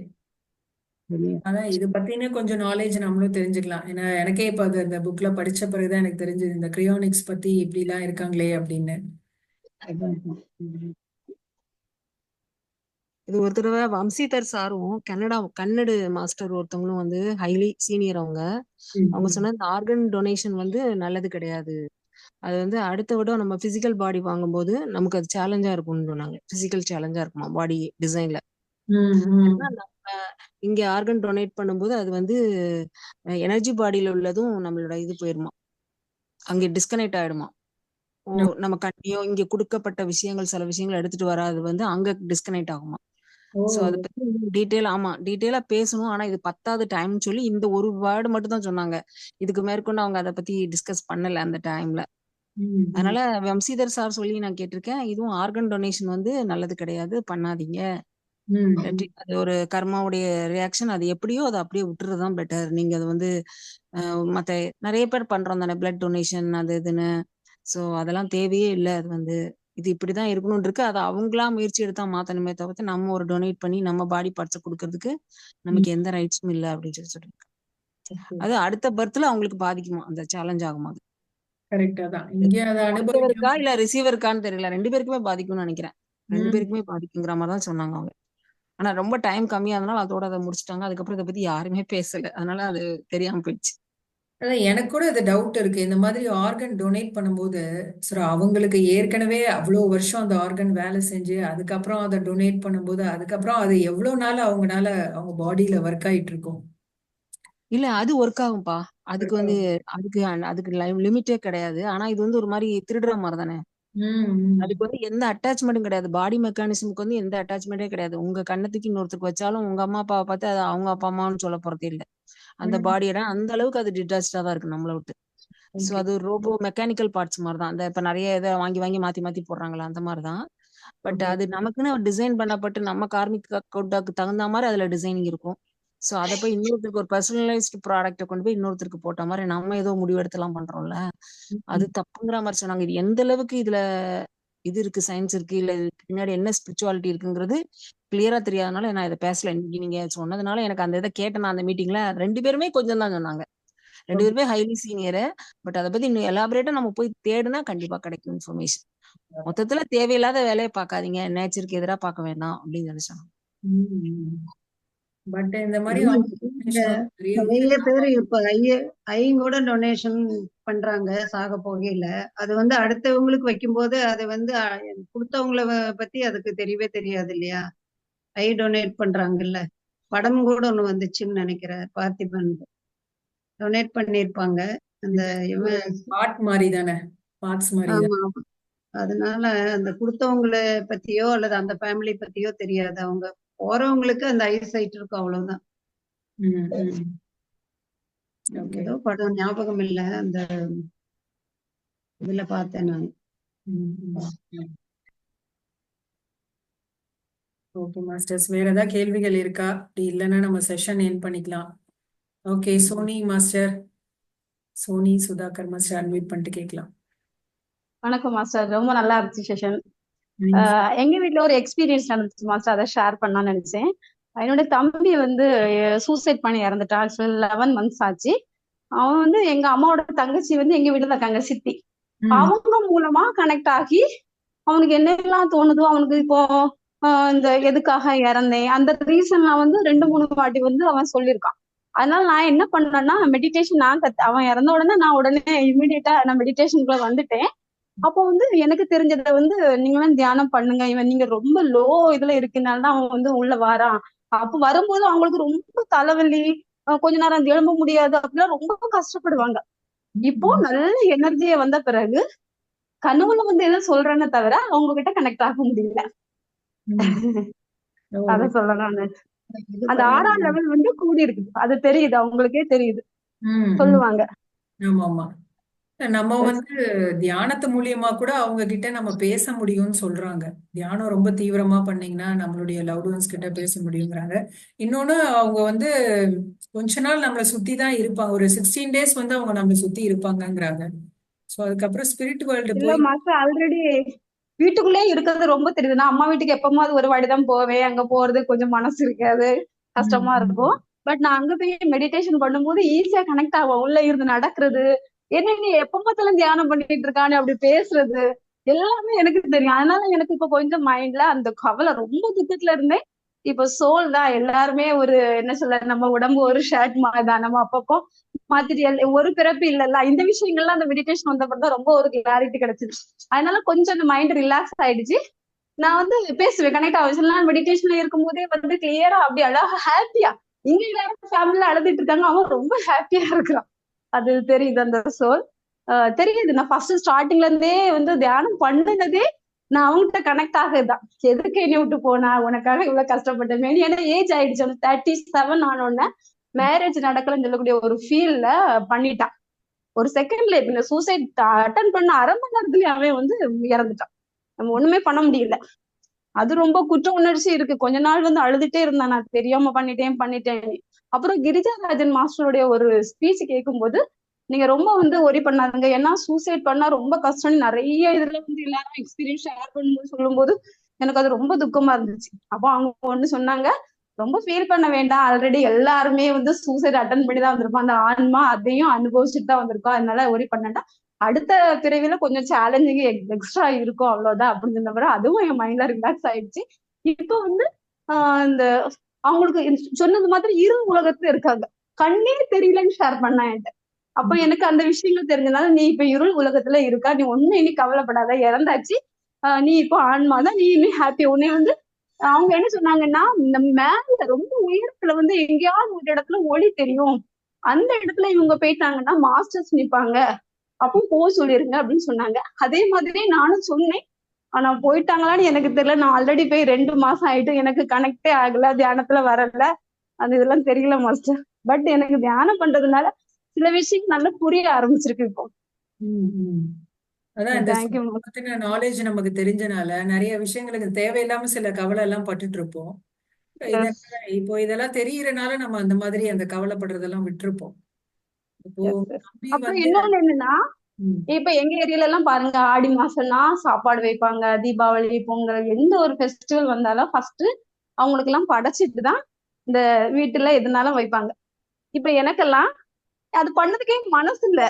சரியா? அதான் இது பத்தின கொஞ்சம் நாலேஜ் நம்மளும் தெரிஞ்சுக்கலாம். ஏன்னா எனக்கே இப்ப அது அந்த புக்ல படிச்ச பிறகுதான் எனக்கு தெரிஞ்சது இந்த கிரியோனிக்ஸ் பத்தி இப்படி எல்லாம் இருக்காங்களே அப்படின்னு. அதான். இது ஒரு தடவை வம்சிதர் சாரும் கன்னடு மாஸ்டர் ஒருத்தவங்களும் வந்து ஹைலி சீனியர் அவங்க சொன்ன இந்த ஆர்கன் டொனேஷன் வந்து நல்லது கிடையாது. அது வந்து அடுத்த விட நம்ம பிசிக்கல் பாடி வாங்கும்போது நமக்கு அது சேலஞ்சா இருக்கும்னு சொன்னாங்க. பிசிக்கல் சேலஞ்சா இருக்குமா பாடி டிசைன்ல. நம்ம இங்க ஆர்கன் டொனேட் பண்ணும்போது அது வந்து எனர்ஜி பாடியில உள்ளதும் நம்மளோட இது போயிருமா, அங்க டிஸ்கனெக்ட் ஆயிடுமா. நம்ம கண்டியோ இங்க கொடுக்கப்பட்ட விஷயங்கள் சில விஷயங்கள் எடுத்துட்டு வராது வந்து அங்க டிஸ்கனெக்ட் ஆகுமா. சோ அதை பத்தி டீட்டெயிலா பேசணும். ஆனா இது பத்தாவது டைம் சொல்லி இந்த ஒரு வேர்டு மட்டும் தான் சொன்னாங்க. இதுக்கு மேற்கொண்டு அவங்க அதை பத்தி டிஸ்கஸ் பண்ணல அந்த டைம்ல. அதனால வம்சீதர் சார் சொல்லி நான் கேட்டிருக்கேன், இதுவும் ஆர்கன் டொனேஷன் வந்து நல்லது கிடையாது, பண்ணாதீங்க ம். அது ஒரு கர்மாவுடைய ரியாக்ஷன். அது எப்படியோ அதை அப்படியே விட்டுறதுதான் பெட்டர். நீங்க அது வந்து மத்த நிறைய பேர் பண்றோம் தானே, பிளட் டொனேஷன் அது இதுன்னு. சோ அதெல்லாம் தேவையே இல்லை. அது வந்து இது இப்படிதான் இருக்கணும் இருக்கு. அதை அவங்களா முயற்சி எடுத்தா மாத்தணுமே தவிர்த்து நம்ம ஒரு டொனேட் பண்ணி நம்ம பாடி பார்ட்ஸை கொடுக்கறதுக்கு நமக்கு எந்த ரைட்ஸும் இல்லை அப்படின்னு சொல்லிட்டு. அது அடுத்த பர்த்ல அவங்களுக்கு பாதிக்குமா, அந்த சேலஞ்ச் ஆகுமா? அது கரெக்டா தான். இங்க அதை கொடுத்தவருக்கா அனுபவிக்காம. இல்ல ரிசீவருக்கான்னு தெரியல. 2 பேருக்குமே பாதிக்கும்னு நினைக்கிறேன். 2 ம். பேருக்குமே பாதிக்குங்கிற மாதிரி தான் சொன்னாங்க அவங்க. ஆனா ரொம்ப டைம் கம்மியா இருந்தனால அதோட அதை முடிச்சிட்டாங்க. அதுக்கப்புறம் இதை பத்தி யாருமே பேசல. அதனால அது தெரியாம போயிடுச்சு. அதான் எனக்கு கூட அது டவுட் இருக்கு. இந்த மாதிரி ஆர்கன் டொனேட் பண்ணும்போது சரி, அவங்களுக்கு ஏற்கனவே அவ்வளோ வருஷம் அந்த ஆர்கன் வேலை செஞ்சு அதுக்கப்புறம் அதை டொனேட் பண்ணும்போது அதுக்கப்புறம் அது எவ்வளவு நாள் அவங்கனால அவங்க பாடியில ஒர்க் ஆயிட்டு இருக்கும். இல்ல அது ஒர்க் ஆகும்பா. அதுக்கு Work வந்து ஆகும். அதுக்கு லிமிட்டே கிடையாது. ஆனா இது வந்து ஒரு மாதிரி திருடுற மாதிரி தானே. ம். அதுக்கு வந்து எந்த அட்டாச்மெண்ட்டும் கிடையாது. பாடி மெக்கானிசமுக்கு வந்து எந்த அட்டாச்மெண்டே கிடையாது. உங்க கண்ணத்துக்கு இன்னொருத்தருக்கு வச்சாலும் உங்க அம்மா அப்பாவை பார்த்து அது அவங்க அப்பா அம்மான்னு சொல்ல போறதே இல்லை. அந்த ம். பாடியோட அந்த அளவுக்கு அது டிட்டாச்சா தான் இருக்கு நம்மளை விட்டு. So okay. அது ரோபோ மெக்கானிக்கல் பார்ட்ஸ் மாதிரி தான். அந்த இப்ப நிறைய இதை வாங்கி வாங்கி மாத்தி மாத்தி போடுறாங்களா, அந்த மாதிரி தான். But okay. அது நமக்குன்னு டிசைன் பண்ணப்பட்டு நம்ம கார்மிக் கோட்டாக்கு தகுந்த மாதிரி அதுல டிசைனிங் இருக்கும். சோ அதை போய் இன்னொருத்தருக்கு ஒரு பர்சனலைஸ்டு ப்ராடக்ட்டை கொண்டு போய் இன்னொருத்தருக்கு போட்ட மாதிரி நம்ம ஏதோ முடிவெடுத்துலாம் பண்றோம்ல. அது ம். தப்புங்கிற மாதிரி சொன்னாங்க. இது எந்த அளவுக்கு இதுல இது இருக்கு, சயின்ஸ் இருக்கு, இல்ல இதுக்கு பின்னாடி என்ன ஸ்பிரிச்சுவாலிட்டி இருக்குங்கிறது கிளியரா தெரியாதனால நான் இதை பேசல. இன்னைக்கு நீங்க சொன்னதுனால எனக்கு அந்த இதை கேட்டேன். நான் அந்த மீட்டிங்ல 2 பேருமே கொஞ்சம் தான் சொன்னாங்க. 2 ஓகே. பேருமே ஹைலி சீனியர். பட் அதை பத்தி இன்னும் எலாபரேட்டா நம்ம போய் தேடுனா கண்டிப்பா கிடைக்கும் இன்ஃபர்மேஷன். மொத்தத்துல தேவையில்லாத வேலையை பார்க்காதீங்க, நேச்சருக்கு எதிராக பார்க்க வேண்டாம் அப்படின்னு நினைச்சாங்க. பட் இந்த மாதிரி ஆமா, இங்க ஆர்கனைசேஷன் நிறைய நிறைய பேர் இப்ப ஐயும் கூட டொனேஷன் பண்றாங்க சாக போகையில. அது வந்து அடுத்தவங்களுக்கு வைக்கும்போது அது வந்து கொடுத்தவங்கள பத்தி அதுக்கு தெரியவே தெரியாது இல்லையா. ஐ டொனேட் பண்றாங்கல்ல. படம் கூட ஒண்ணு வந்துச்சுன்னு நினைக்கிறேன். பார்த்திபன் டொனேட் பண்ணிருப்பாங்க. அந்த இவன் பார்ட் மாதிரி தானே, பார்ட்ஸ் மாதிரி தான். ஆமா. அதனால அந்த கொடுத்தவங்கள பத்தியோ அல்லது அந்த ஃபேமிலி பத்தியோ தெரியாது. அவங்க போறவங்களுக்கு அந்த ஐசைட் இருக்கும், அவ்வளவுதான். ஓகே. ஏதோ படம் ஞாபகம் இல்ல, அந்த இதுல பார்த்தேன் நான். ஓகே மாஸ்டர்ஸ், வேற ஏதாவது கேள்விகள் இருக்கா? அப்படி இல்லைன்னா நம்ம செஷன் எண்ட் பண்ணிக்கலாம். Okay, Soni master, Soni Sudhakar master unmute பண்ணிட்டு கேட்கலாம். வணக்கம் மாஸ்டர், ரொம்ப நல்லா இருந்துச்சு செஷன். Thanks. எங்க வீட்ல ஒரு எக்ஸ்பீரியன்ஸ் நடந்துச்சு மாஸ்டர், அதை ஷேர் பண்ணலாம்னு நினைச்சேன். என்னோட தம்பி வந்து சூசைட் பண்ணி இறந்துட்டான். ஆக்சுவலி 11 months ஆச்சு. அவன் வந்து எங்க அம்மாவோட தங்கச்சி வந்து எங்க வீட்டுல இருக்காங்க, சித்தி. அவங்க மூலமா கனெக்ட் ஆகி அவனுக்கு என்னெல்லாம் தோணுதோ, அவனுக்கு இப்போ இந்த எதுக்காக இறந்தேன் அந்த ரீசன்லாம் வந்து 2-3 வாட்டி வந்து அவன் சொல்லியிருக்கான். அதனால நான் என்ன பண்ணேன்னா, மெடிடேஷன் அவன் இறந்த உடனே நான் உடனே இம்மிடியட்டா நான் மெடிடேஷனுக்குள்ள வந்துட்டேன். அப்போ வந்து எனக்கு தெரிஞ்சதை வந்து நீங்களும் தியானம் பண்ணுங்க, இவன் நீங்க ரொம்ப லோ இதுல இருக்கனாலதான் அவன் வந்து உள்ள வாரான். அப்ப வரும்போது அவங்களுக்கு ரொம்ப தலைவலி, கொஞ்ச நேரம் எழும்ப முடியாது, அப்படிலாம் ரொம்ப கஷ்டப்படுவாங்க. இப்போ நல்ல எனர்ஜிய வந்த பிறகு கனவுல வந்து எதுவும் சொல்றேன்னு தவிர அவங்க கிட்ட கனெக்ட் ஆக முடியல. அத சொல்லணும். அந்த 6ஆம் லெவல் வந்து கூடி இருக்கு, அது தெரியுது, அவங்களுக்கே தெரியுது, சொல்லுவாங்க. ஆமா ஆமா, நம்ம வந்து தியானத்து மூலியமா கூட அவங்க கிட்ட நம்ம பேச முடியும்னு சொல்றாங்க. தியானம் ரொம்ப தீவிரமா பண்ணீங்கன்னா நம்மளுடைய லவ்ட் ஒன்ஸ் கிட்ட பேச முடியுங்கிறாங்க. இன்னொன்னு, அவங்க வந்து கொஞ்ச நாள் நம்மளை சுத்தி தான் இருப்பாங்க. ஒரு 16 days வந்து அவங்க நம்மளை சுத்தி இருப்பாங்கங்கிறாங்க. சோ அதுக்கப்புறம் ஸ்பிரிட் வேர்ல்டு இல்ல போய். மாஸ்டர், ஆல்ரெடி வீட்டுக்குள்ளே இருக்கிறது ரொம்ப தெரியுது. நான் அம்மா வீட்டுக்கு எப்பமாவது ஒரு வாடிதான் போவேன். அங்க போறது கொஞ்சம் மனசு இருக்காது, கஷ்டமா இருக்கும். பட் நான் அங்க போய் மெடிடேஷன் பண்ணும்போது ஈஸியா கனெக்ட் ஆகும். உள்ள இருந்து நடக்கிறது, என்ன நீ எப்ப பார்த்தாலும் தியானம் பண்ணிட்டு இருக்கானு அப்படி பேசுறது எல்லாமே எனக்கு தெரியும். அதனால எனக்கு இப்ப கொஞ்சம் மைண்ட்ல அந்த கவலை, ரொம்ப துக்கத்துல இருந்தேன். இப்ப சோல் தான் எல்லாருமே ஒரு என்ன சொல்ல, நம்ம உடம்பு ஒரு ஷர்ட் மாதிரிதான், நம்ம அப்பப்போ மாத்திரியல் ஒரு பிறப்பு இல்லல்ல. இந்த விஷயங்கள்லாம் அந்த மெடிடேஷன் வந்தப்பதான் ரொம்ப ஒரு கிளாரிட்டி கிடைச்சது. அதனால கொஞ்சம் அந்த மைண்ட் ரிலாக்ஸ் ஆயிடுச்சு. நான் வந்து பேசுவேன், கனெக்ட் ஆகும். சில நாள் மெடிடேஷன்ல இருக்கும் போதே வந்து கிளியரா அப்படி அழகா ஹாப்பியா, இங்க எல்லாரும் ஃபேமிலில அழுதுட்டு இருக்காங்க, அவன் ரொம்ப ஹாப்பியா இருக்கிறான். அது தெரியுது, அந்த சோல் தெரியுது. நான் ஃபர்ஸ்ட் ஸ்டார்டிங்ல இருந்தே வந்து தியானம் பண்ணுனதே நான் அவங்ககிட்ட கனெக்ட் ஆகுதுதான். எதுக்கு என்னை விட்டு போனா, உனக்காக இவ்வளவு கஷ்டப்பட்டேன். ஏன்னா ஏஜ் ஆயிடுச்சு, 37 ஆனோடனே மேரேஜ் நடக்கலன்னு சொல்லக்கூடிய ஒரு ஃபீல்ல பண்ணிட்டான். ஒரு செகண்ட்ல இப்ப சூசைட் அட்டன் பண்ண 1/2 மணி நேரத்துலயே அவன் வந்து இறந்துட்டான். நம்ம ஒண்ணுமே பண்ண முடியல. அது ரொம்ப குற்ற உணர்ச்சி இருக்கு. கொஞ்ச நாள் வந்து அழுதுட்டே இருந்தேன், நான் தெரியாம பண்ணிட்டேன். அப்புறம் கிரிஜாராஜன் மாஸ்டருடைய ஒரு ஸ்பீச் கேட்கும்போது, நீங்க ரொம்ப வந்து ஒரி பண்ணாதுங்க, ஏன்னா சூசைட் பண்ணா ரொம்ப கஷ்டம். நிறைய இதுல வந்து எல்லாரும் எக்ஸ்பீரியன்ஸ் ஷேர் பண்ணும்போது சொல்லும்போது எனக்கு அது ரொம்ப துக்கமா இருந்துச்சு. அப்போ அவங்க ஒண்ணு சொன்னாங்க, ரொம்ப ஃபீல் பண்ண வேண்டாம், ஆல்ரெடி எல்லாருமே வந்து சூசைட் அட்டன் பண்ணி தான் வந்திருப்போம், அந்த ஆன்மா அதையும் அனுபவிச்சுட்டு தான் வந்திருக்கோம், அதனால ஒரி பண்ணா அடுத்த பிறவில கொஞ்சம் சேலஞ்சிங் எக்ஸ்ட்ரா இருக்கும் அவ்வளவுதான் அப்படின்னு சொன்ன பிறகு அதுவும் என் மைண்ட்ல ரிலாக்ஸ் ஆயிடுச்சு. இப்போ வந்து இந்த அவங்களுக்கு சொன்னது மாதிரி இரு உலகத்துல இருக்காங்க, கண்ணே தெரியலன்னு ஷேர் பண்ணா என்கிட்ட. அப்ப எனக்கு அந்த விஷயங்கள் தெரிஞ்சதுனால, நீ இப்ப இருள் உலகத்துல இருக்கா, நீ ஒண்ணு இனி கவலைப்படாத, இறந்தாச்சு, நீ இப்போ ஆன்மாதான், நீ இனி ஹாப்பி. உன்னை வந்து அவங்க என்ன சொன்னாங்கன்னா, இந்த மேல ரொம்ப உயரத்துல வந்து எங்கேயாவது ஒரு இடத்துல ஒளி தெரியும், அந்த இடத்துல இவங்க போயிட்டாங்கன்னா மாஸ்டர்ஸ் நிப்பாங்க, அப்போ போக சொல்லிருங்க அப்படின்னு சொன்னாங்க. அதே மாதிரி நானும் சொன்னேன். ஆனா போயிட்டாங்களான்னு எனக்கு தெரியல. நான் ஆல்ரெடி போய் 2 மாசம் ஆயிட்டு, எனக்கு கனெக்டே ஆகல, தியானத்துல வரல, அந்த இதெல்லாம் தெரியல மாஸ்டர். பட் எனக்கு தியானம் பண்றதுனால சில விஷயம் நல்லா புரிய ஆரம்பிச்சிருக்கு இப்போ. அதான் இந்த தேங்க்யூ soul பத்தின நாலேஜ் நமக்கு தெரிஞ்சனால நிறைய விஷயங்களுக்கு தேவையில்லாம சில கவலை எல்லாம் பட்டுட்டு இருப்போம். இதனால இப்போ இதெல்லாம் தெரியறனால நம்ம அந்த மாதிரி அந்த கவலைப்படுறதெல்லாம் விட்டுருப்போம். இப்போ தம்பி அப்புறம் வந்து இன்னொன்னு என்னன்னா, ம், இப்ப எங்க ஏரியால எல்லாம் பாருங்க, ஆடி மாசம்னா சாப்பாடு வைப்பாங்க, தீபாவளி, பொங்கல், எந்த ஒரு ஃபெஸ்டிவல் வந்தாலும் ஃபர்ஸ்ட் அவங்களுக்கு எல்லாம் படைச்சிட்டு தான் இந்த வீட்டுல எதுனாலும் வைப்பாங்க. இப்ப எனக்கெல்லாம் அது பண்ணதுக்கே மனசு இல்ல.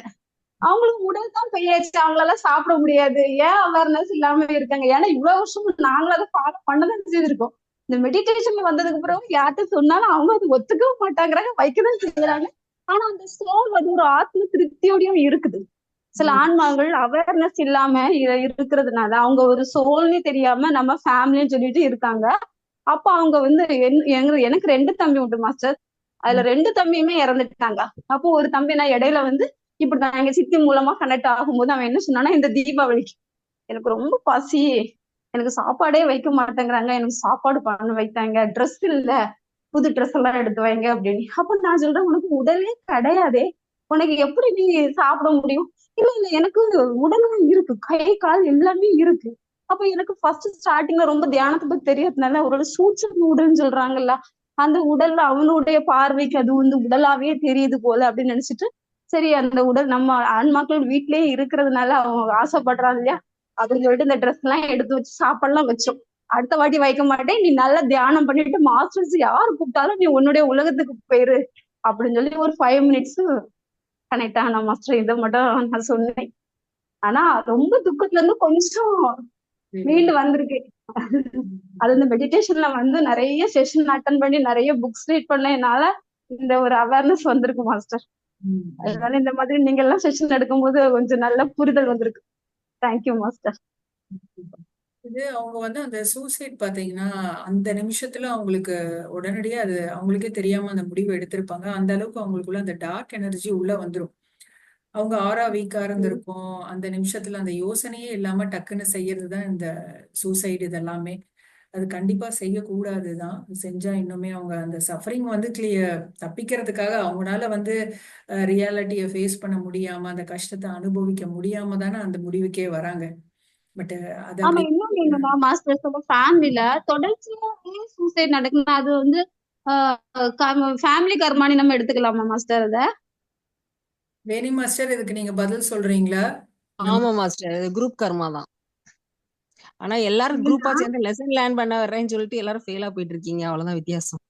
அவங்களுக்கு உடல் தான் பெரியாச்சு, அவங்களால சாப்பிட முடியாது, ஏன் அவேர்னஸ் இல்லாம இருக்காங்க? ஏன்னா இவ்வளவு வருஷம் நாங்களும் அதை ஃபாலோ பண்ணதான் செய்திருக்கோம். இந்த மெடிடேஷன்ல வந்ததுக்கு பிறகு யார்கிட்ட சொன்னாலும் அவங்க அது ஒத்துக்கவும் மாட்டாங்கிறாங்க, வைக்கதான் செய்யறாங்க. ஆனா அந்த சோல் வந்து ஒரு ஆத்ம திருப்தியோடயும் இருக்குது. சில ஆன்மாக்கள் அவேர்னஸ் இல்லாம இருக்கிறதுனால அவங்க ஒரு சோல்னு தெரியாம நம்ம ஃபேமிலின்னு சொல்லிட்டு இருக்காங்க. அப்ப அவங்க வந்து எனக்கு 2 தம்பி உண்டு மாஸ்டர். அதுல 2 தம்பியுமே இறந்துட்டாங்க. அப்போ ஒரு தம்பி நான் இடையில வந்து இப்படிதான் எங்க சித்தி மூலமா கனெக்ட் ஆகும்போது அவன் என்ன சொன்னான்னா, இந்த தீபாவளிக்கு எனக்கு ரொம்ப பசி, எனக்கு சாப்பாடே வைக்க மாட்டேங்கிறாங்க, எனக்கு சாப்பாடு பண்ண வைத்தாங்க, ட்ரெஸ் இல்ல, புது ட்ரெஸ் எல்லாம் எடுத்து வைங்க அப்படின்னு. அப்ப நான் சொல்றேன், உனக்கு உடலே கிடையாதே, உனக்கு எப்படி நீ சாப்பிட முடியும்? இல்ல இல்ல, எனக்கு உடலும் இருக்கு, கை கால் எல்லாமே இருக்கு. அப்ப எனக்கு ஃபர்ஸ்ட் ஸ்டார்டிங்ல ரொம்ப தியானத்தை பத்தி தெரியறதுனால ஒரு சூட்சம் உடல்னு சொல்றாங்கல்ல, அந்த உடல்ல அவனுடைய பார்வைக்கு அது வந்து உடலாவே தெரியுது போல அப்படின்னு நினைச்சிட்டு, சரி அந்த உடல் நம்ம ஆன்மாக்கள் வீட்லயே இருக்கிறதுனால அவங்க ஆசைப்படுறாங்க இல்லையா அப்படின்னு சொல்லிட்டு இந்த ட்ரெஸ் எல்லாம் எடுத்து வச்சு சாப்பாடுலாம் வச்சோம். அடுத்த வாட்டி வைக்க மாட்டேன், நீ நல்லா தியானம் பண்ணிட்டு மாஸ்டர்ஸ் யாரு கூப்பிட்டாலும் நீ உன்னுடைய உலகத்துக்கு போயிரு அப்படின்னு சொல்லி ஒரு 5 மினிட்ஸ் கனெக்ட் ஆன மாஸ்டர். இதை மட்டும் நான் சொன்னேன். ஆனா ரொம்ப துக்கத்துல இருந்து கொஞ்சம் மீண்டு வந்திருக்கு. அது இந்த மெடிடேஷன்ல வந்து நிறைய செஷன் அட்டன் பண்ணி நிறைய புக்ஸ் ரீட் பண்ணனால இந்த ஒரு அவேர்னஸ் வந்திருக்கு மாஸ்டர். அதனால இந்த மாதிரி நீங்க எல்லாம் செஷன் எடுக்கும்போது கொஞ்சம் நல்ல புரிதல் வந்திருக்கு. Thank you master. இது அவங்க வந்து அந்த சூசைட் பாத்தீங்கன்னா அந்த நிமிஷத்துல அவங்களுக்கு உடனடியா அது அவங்களுக்கே தெரியாம அந்த முடிவு எடுத்திருப்பாங்க. அந்த அளவுக்கு அவங்களுக்குள்ள அந்த டார்க் எனர்ஜி உள்ள வந்துரும். அவங்க ஆறா வீக்கா இருந்திருக்கும். அந்த நிமிஷத்துல அந்த யோசனையே இல்லாம டக்குன்னு செய்யறதுதான் இந்த சூசைடு. இதெல்லாமே அது கண்டிப்பா செய்யக்கூடாதுதான். செஞ்சா இன்னுமே அவங்க அந்த சஃபரிங் வந்து தப்பிக்கிறதுக்காக அவங்களால வந்து ரியாலிட்டியை ஃபேஸ் பண்ண முடியாம அந்த கஷ்டத்தை அனுபவிக்க முடியாம தானே அந்த முடிவுக்கே வராங்க. பட் அது ஆமா, அப்படி இன்னொன்னு என்னன்னா மாஸ்டர், நம்ம ஃபேமிலில தொடர்ச்சியாவே சூசைட் நடக்குதுன்னா அது வந்து ஃபேமிலி கர்மானி நம்ம எடுத்துக்கலாமா மாஸ்டர்? அத வேணி மாஸ்டர் இதுக்கு நீங்க பதில் சொல்றீங்களா? ஆமா மாஸ்டர், குரூப் கர்மா தான். ஆனா எல்லாரும் குரூப்பா சேர்ந்து லெசன் லேர்ன் பண்ண வர்றேன்னு சொல்லிட்டு எல்லாரும் ஃபெயிலா போயிட்டு இருக்கீங்க, அவ்வளவுதான் வித்தியாசம்.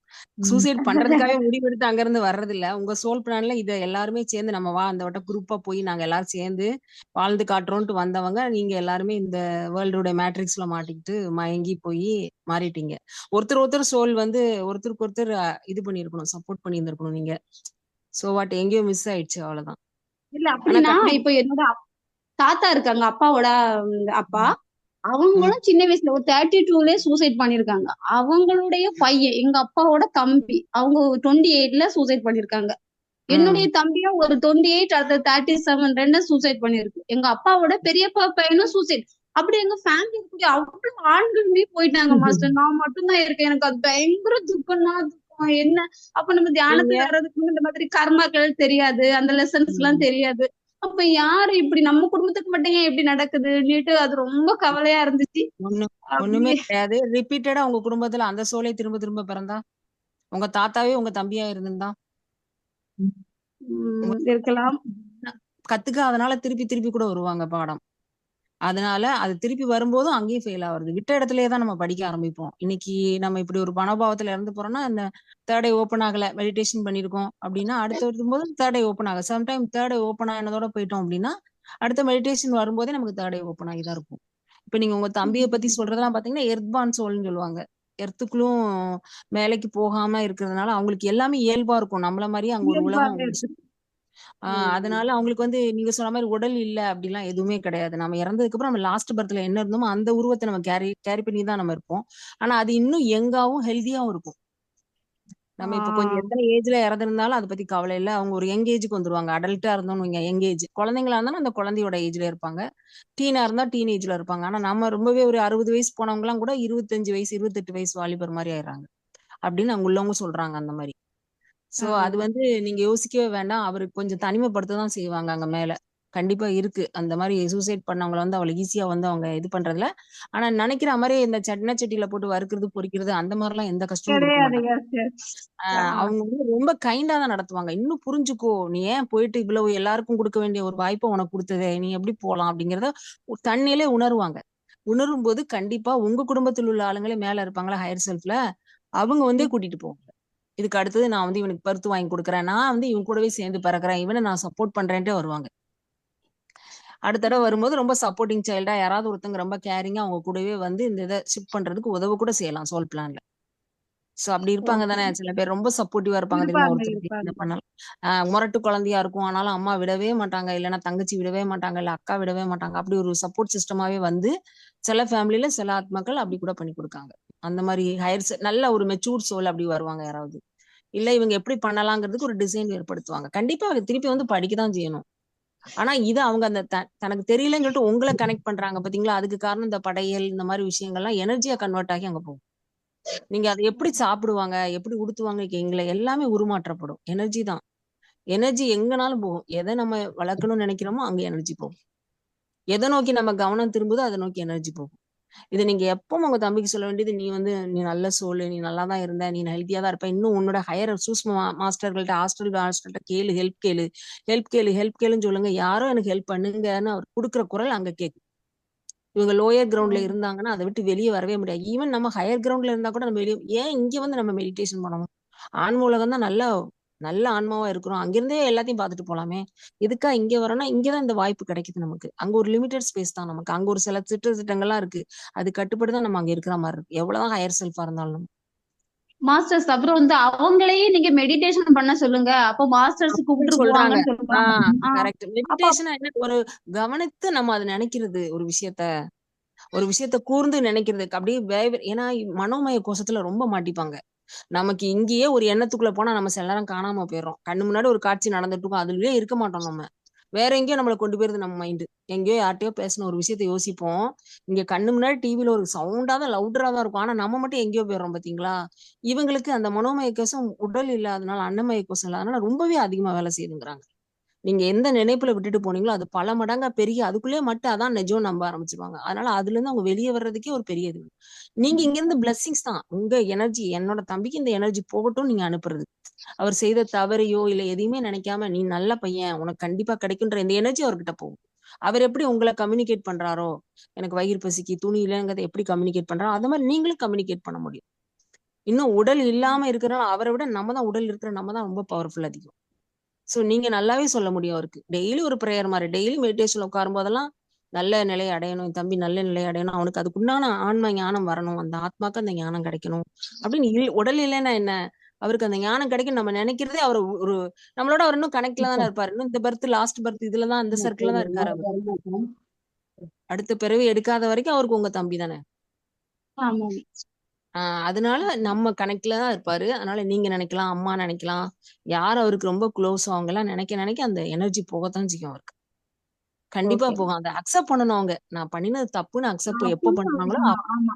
சூசைட் பண்றதுக்காக முடிவெடுத்து அங்க இருந்து வர்றது இல்ல. உங்க சோல் பிளான்ல இத எல்லாருமே சேர்ந்து நம்ம வா அந்த வட்டம் குரூப்பா போய் நாங்க எல்லாரும் சேர்ந்து வாழ்ந்து காட்டுறோம்ட்டு வந்தவங்க நீங்க எல்லாருமே இந்த வேர்ல்டோட மேட்ரிக்ஸ்ல மாட்டிக்கிட்டு மயங்கி போய் மாறிட்டீங்க. ஒருத்தர் சோல் வந்து ஒருத்தருக்கு ஒருத்தர் இது பண்ணிருக்கணும், சப்போர்ட் பண்ணி இருந்திருக்கணும் நீங்க. சோ வாட் எங்கேயோ மிஸ் ஆயிடுச்சு, அவ்வளவுதான். இல்ல ஆனா அப்படின்னா, கட்டி இப்ப என்னோட தாத்தா இருக்காங்க, அப்பாவோட அப்பா, அவங்களும் சின்ன வயசுல ஒரு 32லயே சூசைட் பண்ணிருக்காங்க. அவங்களுடைய பையன் எங்க அப்பாவோட தம்பி, அவங்க 28ல சூசைட் பண்ணிருக்காங்க. என்னுடைய தம்பியும் ஒரு 28 அடுத்த 37 ரெண்டும் சூசைட் பண்ணிருக்கு. எங்க அப்பாவோட பெரியப்பா பையனும் சூசைட். அப்படி எங்க ஃபேமிலி இருக்கக்கூடிய அவ்வளவு ஆண்களுமே போயிட்டாங்க மாஸ்டர். நான் மட்டும்தான் இருக்கேன். எனக்கு அது பயங்கர துக்கம்னா துக்கம். என்ன அப்ப நம்ம நீங்க தியானத்துக்கு வர்றதுக்கு இந்த மாதிரி கர்மாக்கள் தெரியாது, அந்த லெசன்ஸ் எல்லாம் தெரியாது. அப்ப யாரு இப்படி நம்ம குடும்பத்துக்கு மட்டும் ஏன் இப்படி நடக்குதுன்னுட்டு அது ரொம்ப கவலையா இருந்துச்சு. ஒண்ணுமே அப்படியே கிடையாது. ரிப்பீட்டடா உங்க குடும்பத்துல அந்த சோலே திரும்ப திரும்ப பிறந்தா, உங்க தாத்தாவே உங்க தம்பியா இருந்திருந்தா, உங்க இருக்கலாம். கத்துக்காதனால திருப்பி திருப்பி கூட வருவாங்க பாடம். அதனால அது திருப்பி வரும்போதும் அங்கேயும் ஃபெயில் ஆகுறது. விட்ட இடத்துலயே தான் நம்ம படிக்க ஆரம்பிப்போம். இன்னைக்கு நம்ம இப்படி ஒரு மனோபாவத்துல இறந்து போறோம்னா, இந்த தேர்ட் ஐ ஓப்பன் ஆகல, மெடிடேஷன் பண்ணியிருக்கோம் அப்படின்னா, அடுத்து வரும்போது தேர்ட் ஐ ஓப்பன் ஆகும். சம்டைம் தேர்ட் ஐ ஓப்பன் ஆனதோட போயிட்டோம் அப்படின்னா, அடுத்த மெடிடேஷன் வரும்போதே நமக்கு தேர்ட் ஐ ஓப்பன் ஆகி தான் இருக்கும். இப்ப நீங்க உங்க தம்பியை பத்தி சொல்றதெல்லாம் பாத்தீங்கன்னா, எர்த்பான் சோல்னு சொல்லுவாங்க. எர்த்துக்குள்ளும் மேலைக்கு போகாம இருக்கிறதுனால அவங்களுக்கு எல்லாமே இயல்பா இருக்கும். நம்மள மாதிரியே அங்க ஒரு உலகம் இயல்பாவே இருக்கு. அதனால அவங்களுக்கு வந்து நீங்க சொன்ன மாதிரி உடல் இல்ல அப்படிலாம் எதுவுமே கிடையாது. நம்ம இறந்ததுக்கு அப்புறம் நம்ம லாஸ்ட் பர்த்ல என்ன இருந்தோமோ அந்த உருவத்தை நம்ம கேரி கேரி பண்ணி தான் நம்ம இருப்போம். ஆனா அது இன்னும் யங்காவும் ஹெல்தியாவும் இருக்கும். நம்ம இப்ப கொஞ்சம் ஆஹ் எத்தனை ஏஜ்ல இறந்திருந்தாலும் அதை பத்தி கவலை இல்ல. அவங்க ஒரு யங் ஏஜுக்கு வந்துருவாங்க. அடல்ட்டா இருந்தோம்னு வைங்க, யங் ஏஜ். குழந்தைங்களா இருந்தாலும் அந்த குழந்தையோட ஏஜ்ல இருப்பாங்க. டீனா இருந்தா டீன் ஏஜ்ல இருப்பாங்க. ஆனா நம்ம ரொம்பவே ஒரு 60 வயசு போனவங்க எல்லாம் கூட 25 வயசு 28 வயசு வாலிபர் மாதிரி ஆயிடுறாங்க அப்படின்னு அங்க உள்ளவங்க சொல்றாங்க அந்த மாதிரி. சோ அது ஆஹ் வந்து நீங்க யோசிக்கவே வேண்டாம். அவருக்கு கொஞ்சம் தனிமைப்படுத்த தான் செய்வாங்க அங்க மேல. கண்டிப்பா இருக்கு. அந்த மாதிரி சூசைட் பண்ணவங்கள வந்து அவ்வளவு ஈஸியா வந்து அவங்க இது பண்றதுல. ஆனா நினைக்கிற மாதிரி இந்த சட்ன சட்டியில போட்டு வறுக்கிறது பொரிக்கிறது அந்த மாதிரி எல்லாம் எந்த கஷ்டமும் கொடுக்க கிடையாது. மாட்டாங்க. Yes, yes. அவங்க வந்து ரொம்ப கைண்டா தான் நடத்துவாங்க. இன்னும் புரிஞ்சுக்கோ, நீ ஏன் போயிட்டு இவ்வளவு எல்லாருக்கும் கொடுக்க வேண்டிய ஒரு வாய்ப்பை உனக்கு கொடுத்ததே, நீ எப்படி போலாம் அப்படிங்கறத தன்னிலே உணருவாங்க. உணரும் போது கண்டிப்பா உங்க குடும்பத்தில் உள்ள ஆளுங்களே மேல இருப்பாங்களா ஹையர் செல்ஃப்ல, அவங்க வந்தே கூட்டிட்டு போவாங்க. இதுக்கு அடுத்தது நான் வந்து இவனுக்கு பருத்து வாங்கி கொடுக்குறேன், நான் வந்து இவன் கூடவே சேர்ந்து பறக்குறேன், இவனை நான் சப்போர்ட் பண்றேன்ட்டே வருவாங்க. அடுத்த தடவை வரும்போது ரொம்ப சப்போர்ட்டிங் சைல்டா யாராவது ஒருத்தங்க ரொம்ப கேரிங்கா அவங்க கூடவே வந்து இந்த இதை ஷிஃப்ட் பண்றதுக்கு உதவ கூட செய்யலாம் சோல் பிளான்ல. சோ அப்படி இருப்பாங்க Okay. தானே சில பேர் ரொம்ப சப்போர்ட்டிவா இருப்பாங்க தெரியுமா இருப்பாங்க, ஒருத்தருக்கு என்ன இருப்பாங்க. பண்ணாலும். முரட்டு குழந்தையா இருக்கும், ஆனாலும் அம்மா விடவே மாட்டாங்க, இல்லைன்னா தங்கச்சி விடவே மாட்டாங்க, இல்ல அக்கா விடவே மாட்டாங்க. அப்படி ஒரு சப்போர்ட் சிஸ்டமாவே வந்து சில ஃபேமிலில சில ஆத்மாக்கள் அப்படி கூட பண்ணி கொடுக்காங்க. அந்த மாதிரி நல்ல ஒரு மெச்சூர் சோல் அப்படி வருவாங்க யாராவது. இல்ல இவங்க எப்படி பண்ணலாங்கிறதுக்கு ஒரு டிசைன் ஏற்படுத்துவாங்க. கண்டிப்பா அவங்க திருப்பி வந்து படிக்கதான் செய்யணும். ஆனா இது அவங்க அந்த தனக்கு தெரியலன்னு சொல்லிட்டு உங்களை கனெக்ட் பண்றாங்க பாத்தீங்களா, அதுக்கு காரணம் இந்த படையல் இந்த மாதிரி விஷயங்கள்லாம் எனர்ஜியா கன்வெர்ட் ஆகி அங்க போகும். நீங்க அதை எப்படி சாப்பிடுவாங்க, எப்படி உடுத்துவாங்க கேங்கள, எல்லாமே உருமாற்றப்படும். எனர்ஜி தான். எனர்ஜி எங்கனாலும் போகும். எதை நம்ம வளர்க்கணும்னு நினைக்கிறோமோ அங்க எனர்ஜி போகும். எதை நோக்கி நம்ம கவனம் திரும்புதோ அதை நோக்கி எனர்ஜி போகும். இது நீங்க எப்பவும் உங்க தம்பிக்கு சொல்ல வேண்டியது, நீ வந்து நீ நல்ல சோலு, நீ நல்லா தான் இருந்த, நீ ஹெல்த்தியா தான் இருப்ப, இன்னும் உன்னோட ஹையர் சூஸ்ம மாஸ்டர்கள்ட்ட ஹாஸ்டல்கிட்ட கேளு, ஹெல்ப் கேளு, ஹெல்ப் கேளு, ஹெல்ப் கேளுன்னு சொல்லுங்க. யாரோ எனக்கு ஹெல்ப் பண்ணுங்கன்னு அவர் கொடுக்குற குரல் அங்க கேட்கும். இவங்க லோயர் கிரவுண்ட்ல இருந்தாங்கன்னா அதை விட்டு வெளியே வரவே முடியாது. ஈவன் நம்ம ஹையர் கிரவுண்ட்ல இருந்தா கூட நம்ம வெளியே ஏன் இங்க வந்து நம்ம மெடிடேஷன் பண்ணணும்? ஆன்ம உலகம் தான் நல்ல நல்ல ஆன்மாவா இருக்கிறோம். அங்கிருந்தே எல்லாத்தையும் பார்த்துட்டு போலாமே. எதுக்கா இங்க வரோம்னா இங்கதான் இந்த வாய்ப்பு கிடைக்குது நமக்கு. அங்க ஒரு லிமிடெட் ஸ்பேஸ் தான் நமக்கு. அங்க ஒரு சில திட்டங்கள்லாம் இருக்கு. அது கட்டுப்பட்டு தான் நம்ம அங்க இருக்கிற மாதிரி இருக்கு. எவ்வளவுதான் ஹையர் செல்ஃபா இருந்தாலும். மாஸ்டர்ஸ் அப்புறம் வந்து அவங்களையே நீங்க மெடிடேஷன் பண்ண சொல்லுங்க. அப்போ மாஸ்டர்ஸ் அப்படின்னு கூப்பிட்டு சொல்றாங்க. போவாங்கன்னு சொல்றாங்க. கரெக்ட். அப்ப மெடிடேஷன் என்ன, ஒரு கவனித்து நம்ம அதை நினைக்கிறது, ஒரு விஷயத்த கூர்ந்து நினைக்கிறதுக்கு அப்படியே ஏன்னா மனோமய கோஷத்துல ரொம்ப மாட்டிப்பாங்க. நமக்கு இங்கேயே ஒரு எண்ணத்துக்குள்ள போனா நம்ம சில நேரம் காணாம போயிடுறோம். கண்ணு முன்னாடி ஒரு காட்சி நடந்துட்டு இருக்கும், அதுலயே இருக்க மாட்டோம் நம்ம. வேற எங்கேயோ நம்மளை கொண்டு போயிருது நம்ம மைண்டு. எங்கேயோ யார்ட்டையோ பேசின ஒரு விஷயத்த யோசிப்போம். இங்க கண்ணு முன்னாடி டிவில ஒரு சவுண்டா தான் லவுடரா தான் இருக்கும், ஆனா நம்ம மட்டும் எங்கேயோ போயிடுறோம் பாத்தீங்களா. இவங்களுக்கு அந்த மனோமய கோஷம் உடல் இல்லாதனால, அன்னமய கோஷம் இல்லாதனால ரொம்பவே அதிகமா வேலை செய்யுங்கிறாங்க. நீங்க எந்த நினைப்புல விட்டுட்டு போனீங்களோ அது பல மடங்கா பெரிய அதுக்குள்ளேயே மட்டும் அதான் நிஜம் நம்ப ஆரம்பிச்சிருவாங்க. அதனால அதுல இருந்து அவங்க வெளியே வர்றதுக்கே ஒரு பெரிய இது. நீங்க இங்க இருந்து பிளெஸிங்ஸ் தான். உங்க எனர்ஜி, என்னோட தம்பிக்கு இந்த எனர்ஜி போகட்டும் நீங்க அனுப்புறது. அவர் செய்த தவறையோ இல்ல எதையுமே நினைக்காம, நீ நல்ல பையன், உனக்கு கண்டிப்பா கிடைக்குன்ற இந்த எனர்ஜி அவர்கிட்ட போகும். அவர் எப்படி உங்களை கம்யூனிகேட் பண்றாரோ, எனக்கு வயிறு பசிக்கு துணி இல்லைங்கிறத எப்படி கம்யூனிகேட் பண்றாரோ, அது மாதிரி நீங்களும் கம்யூனிகேட் பண்ண முடியும். இன்னும் உடல் இல்லாம இருக்கிறனால அவரை விட நம்ம தான், உடல் இருக்கிற நம்ம தான் ரொம்ப பவர்ஃபுல் அதிகம். சோ நீங்க நல்லாவே சொல்ல முடியும் அவருக்கு. டெய்லி ஒரு பிரேயர் மாதிரி, டெய்லி மெடிடேஷன்ல உட்காரும் போதெல்லாம் நல்ல நிலையை அடையணும், என் தம்பி நல்ல நிலையை அடையணும், அவனுக்கு அதுக்குண்டான ஆன்ம ஞானம் வரணும், அந்த ஆத்மாக்கு அந்த ஞானம் கிடைக்கணும் அப்படின்னு. உடல் இல்லைன்னா என்ன, அவருக்கு அந்த ஞானம் கிடைக்கும் நம்ம நினைக்கிறதே அவர் ஒரு நம்மளோட அவர் இன்னும் கனெக்ட்ல தானே இருப்பாரு. இன்னும் இந்த பர்த் லாஸ்ட் பர்த் இதுலதான் இந்த சர்க்கிள்ல தான் இருக்காரு அவர். அடுத்த பிறவி எடுக்காத வரைக்கும் அவருக்கு உங்க தம்பி தானே. ஆமா. அதனால நம்ம கனெக்ட்ல தான் இருப்பாரு. அதனால நீங்க நினைக்கலாம், அம்மா நினைக்கலாம், யார் அவருக்கு ரொம்ப க்ளோஸ் அவங்க எல்லாம் நினைக்க நினைக்க அந்த எனர்ஜி போகத்தான் செய்யும் அவருக்கு. கண்டிப்பா ஓகே. போகும். அதை அக்செப்ட் பண்ணணும். அவங்க நான் பண்ணினது தப்புன்னு அக்செப்ட் எப்ப பண்றாங்களோ ஆமா, ஆமா.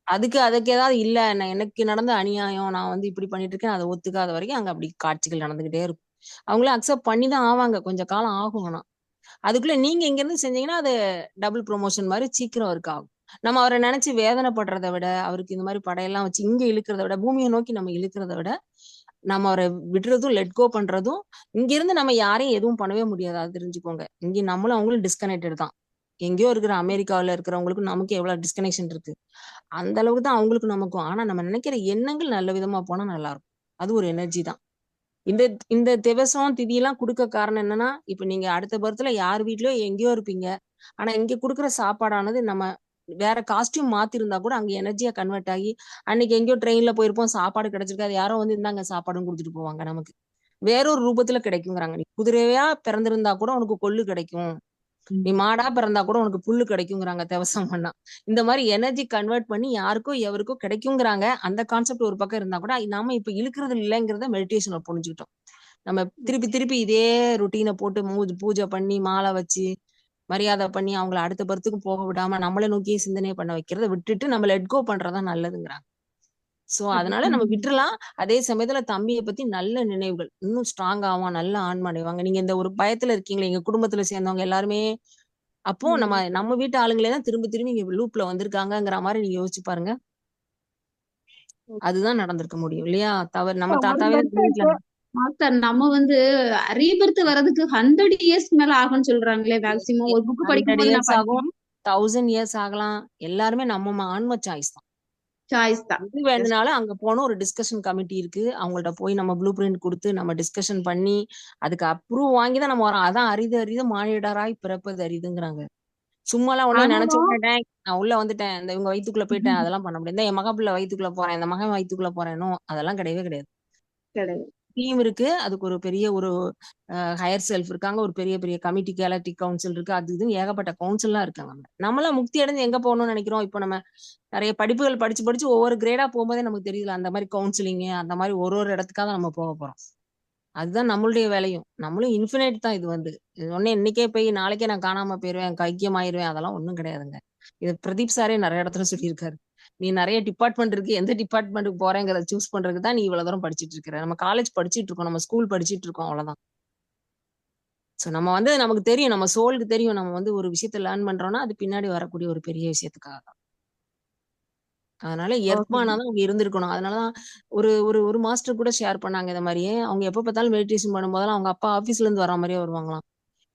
அதுக்கு ஏதாவது இல்ல, நான் எனக்கு நடந்த அநியாயம், நான் வந்து இப்படி பண்ணிட்டு இருக்கேன், அதை ஒத்துக்காத வரைக்கும் அங்க அப்படி காட்சிகள் நடந்துகிட்டே இருக்கும். அவங்களே அக்செப்ட் பண்ணி தான் ஆவாங்க, கொஞ்சம் காலம் ஆகும். ஆனா அதுக்குள்ள நீங்க இங்க இருந்து செஞ்சீங்கன்னா அது டபுள் ப்ரொமோஷன் மாதிரி சீக்கிரம் ஒர்க் ஆகும். நம்ம அவரை நினைச்சு வேதனைப்படுறதை விட, அவருக்கு இந்த மாதிரி படையெல்லாம் வச்சு இங்க இழுக்கிறத விட, பூமியை நோக்கி நம்ம இழுக்கிறத விட, நம்ம அவரை விடுறதும் லெட் கோ பண்றதும், இங்க இருந்து நம்ம யாரையும் எதுவும் பண்ணவே முடியாது. அது தெரிஞ்சுக்கோங்க. இங்க நம்மளும் அவங்களும் டிஸ்கனெக்டட் தான். எங்கேயோ இருக்கிற அமெரிக்காவில இருக்கிறவங்களுக்கும் நமக்கு எவ்வளவு டிஸ்கனெக்ஷன் இருக்கு, அந்த அளவுக்கு தான் அவங்களுக்கும் நமக்கும். ஆனா நம்ம நினைக்கிற எண்ணங்கள் நல்ல விதமா போனா நல்லா இருக்கும். அது ஒரு எனர்ஜி தான். இந்த இந்த திவசம் திதியெல்லாம் கொடுக்க காரணம் என்னன்னா, இப்ப நீங்க அடுத்த பர்த்ல யார் வீட்லயோ எங்கேயோ இருப்பீங்க. ஆனா இங்க கொடுக்குற சாப்பாடானது நம்ம வேற காஸ்டியூம் மாத்திருந்தா கூட அங்க எனர்ஜியா கன்வெர்ட் ஆகி, அன்னைக்கு எங்கேயோ ட்ரெயின்ல போயிருப்போம், சாப்பாடு கிடைச்சிருக்காது, யாரோ வந்து இந்தாங்க சாப்பாடுன்னு கொடுத்துட்டு போவாங்க. நமக்கு வேறொரு ரூபத்துல கிடைக்குங்கிறாங்க. நீ குதிரையா பிறந்திருந்தா கூட உனக்கு கொள்ளு கிடைக்கும், நீ மாடா பிறந்தா கூட உனக்கு புல்லு கிடைக்குங்கிறாங்க திவசம் பண்ணா. இந்த மாதிரி எனர்ஜி கன்வெர்ட் பண்ணி யாருக்கோ எவருக்கோ கிடைக்குங்கிறாங்க. அந்த கான்செப்ட் ஒரு பக்கம் இருந்தா கூட நாம இப்ப இழுக்கிறது இல்லைங்கிறத மெடிடேஷன்ல புரிஞ்சுக்கிட்டோம். நம்ம திருப்பி திருப்பி இதே ருட்டீனை போட்டு பூஜை பண்ணி மாலை வச்சு மரியாதை பண்ணி அவங்கள அடுத்த பர்த்துக்கு போக விடாம நம்மளை நோக்கியே சிந்தனை பண்ண வைக்கிறத விட்டுட்டு நம்ம லெட் கோ பண்றதா நல்லதுங்கிறாங்க. சோ அதனால நம்ம விட்டுறலாம். அதே சமயத்துல தம்பியை பத்தி நல்ல நினைவுகள் இன்னும் ஸ்ட்ராங் ஆகும், நல்ல ஆன்மா அடைவாங்க. நீங்க இந்த ஒரு பயத்துல இருக்கீங்களே, எங்க குடும்பத்துல சேர்ந்தவங்க எல்லாருமே அப்போ நம்ம வீட்டு ஆளுங்களே தான் திரும்பி திரும்பி இங்க லூப்ல வந்திருக்காங்கங்கிற மாதிரி நீங்க யோசிச்சு பாருங்க. அதுதான் நடந்திருக்க முடியும் இல்லையா? தவறு நம்ம ஒரு தாத்தாவே பர்த் வீட்டுல மாஸ்டர் நம்ம வந்து ரீபர்த் வர்றதுக்கு 100 இயர்ஸ்க்கு மேல ஆகும்னு சொல்றாங்களே மேக்சிமம். ஒரு புக் 100 படிக்கும் போது நான் இயர்ஸ் ஆகும், படிச்சேன். 1000 இயர்ஸ் ஆகலாம். எல்லாருமே நம்ம ஆன்ம சாய்ஸ் தான். சாய்ஸ் தான். எது வேணும்னாலும் அங்க போன ஒரு டிஸ்கஷன் கமிட்டி இருக்கு, அவங்கள்ட்ட போய் நம்ம ப்ளூ பிரிண்ட் கொடுத்து நம்ம டிஸ்கஷன் பண்ணி அதுக்கு அப்ரூவ் வாங்கி தான் நம்ம வரோம். அதான் அரிது அரிது மானிடராய் பிறப்பது அரிதுங்கிறாங்க. சும்மாலாம் உடனே நினைச்ச ஆனாலும் உடனே நான் உள்ள வந்துட்டேன், இந்த இவங்க வயித்துக்குள்ள போயிட்டேன், அதெல்லாம் பண்ண முடியாது. இந்த என் மகன் பிள்ளை வயித்துக்குள்ள போறேன், இந்த மகன் வயித்துக்குள்ள போறேனோ அதெல்லாம் கிடையவே கிடையாது. கிடையாது. டீம் இருக்கு, அதுக்கு ஒரு பெரிய ஒரு ஹையர் செல்ஃப் இருக்காங்க, ஒரு பெரிய பெரிய கமிட்டி கேலக்டிக் கவுன்சில் இருக்கு, அது இதுன்னு ஏகப்பட்ட கவுன்சில்லாம் இருக்காங்க. நம்மளாம் முக்தி அடைஞ்சு எங்க போகணும்னு நினைக்கிறோம். இப்போ நம்ம நிறைய படிப்புகள் படிச்சு படிச்சு ஒவ்வொரு கிரேடா போகும்போதே நமக்கு தெரியல அந்த மாதிரி கவுன்சிலிங், அந்த மாதிரி ஒரு ஒரு இடத்துக்காக நம்ம போக போறோம். அதுதான் நம்மளுடைய வேலையும். நம்மளும் இன்ஃபினைட் தான். இது ஒன்னே இன்னைக்கே போய் நாளைக்கே நான் காணாம போயிருவேன், கைக்கியமாயிருவேன், அதெல்லாம் ஒண்ணும் கிடையாதுங்க. இது பிரதீப் சாரே நிறைய இடத்துல சொல்லியிருக்காரு. நீ நிறைய டிபார்ட்மெண்ட் இருக்கு, எந்த டிபார்ட்மெண்ட்டுக்கு போறேங்கிறத சூஸ் பண்றதுக்கு தான் நீ இவ்வளவு தூரம் படிச்சுட்டு இருக்கிற. நம்ம காலேஜ் படிச்சுட்டு இருக்கோம், நம்ம ஸ்கூல் படிச்சுட்டு இருக்கோம், அவ்வளவுதான். சோ நம்ம நமக்கு தெரியும், நம்ம சோலுக்கு தெரியும், நம்ம ஒரு விஷயத்த லேர்ன் பண்றோம்னா அது பின்னாடி வரக்கூடிய ஒரு பெரிய விஷயத்துக்காக தான். அதனால ஓகே. எர்த்மானாதான் அவங்க இருந்திருக்கணும். அதனாலதான் ஒரு ஒரு ஒரு மாஸ்டர் கூட ஷேர் பண்ணாங்க இந்த மாதிரியே. அவங்க எப்ப பார்த்தாலும் மெடிடேஷன் பண்ணும்போதெல்லாம் அவங்க அப்பா ஆபீஸ்ல இருந்து வர மாதிரியே வருவாங்களாம்.